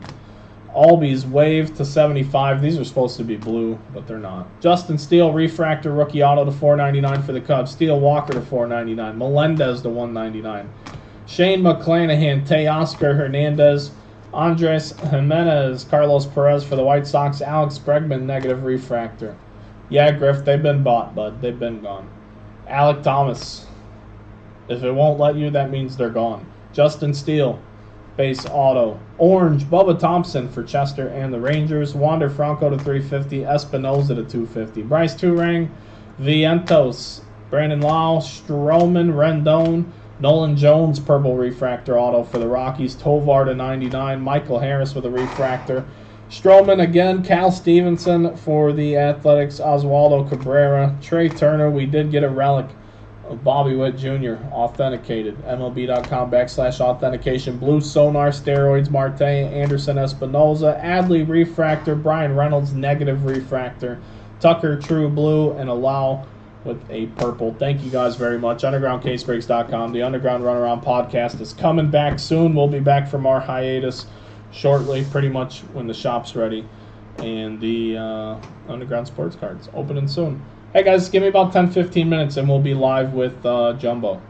Albies wave to 75. These are supposed to be blue, but they're not. Justin Steele refractor rookie auto to 499 for the Cubs. Steele Walker to 499. Melendez to 199. Shane McClanahan, Teoscar Hernandez. Andres Jimenez, Carlos Perez for the White Sox. Alex Bregman negative refractor. Yeah, Griff, they've been bought, bud. They've been gone. Alec Thomas. If it won't let you, that means they're gone. Justin Steele. base auto. Orange, Bubba Thompson for Chester and the Rangers. Wander Franco to 350. Espinoza to 250. Bryce Turang, Vientos, Brandon Lau, Stroman, Rendon, Nolan Jones, purple refractor auto for the Rockies. Tovar to 99. Michael Harris with a refractor. Stroman again. Cal Stevenson for the Athletics. Oswaldo Cabrera. Trey Turner. We did get a relic of Bobby Witt Jr. authenticated. MLB.com/authentication. Blue Sonar Steroids. Marte, Anderson Espinoza. Adley refractor. Brian Reynolds negative refractor. Tucker True Blue, and Allow with a purple. Thank you guys very much. undergroundcasebreaks.com. The Underground Runaround podcast is coming back soon. We'll be back from our hiatus shortly, pretty much when the shop's ready. And the Underground Sports Cards opening soon. Hey guys, give me about 10-15 minutes and we'll be live with Jumbo.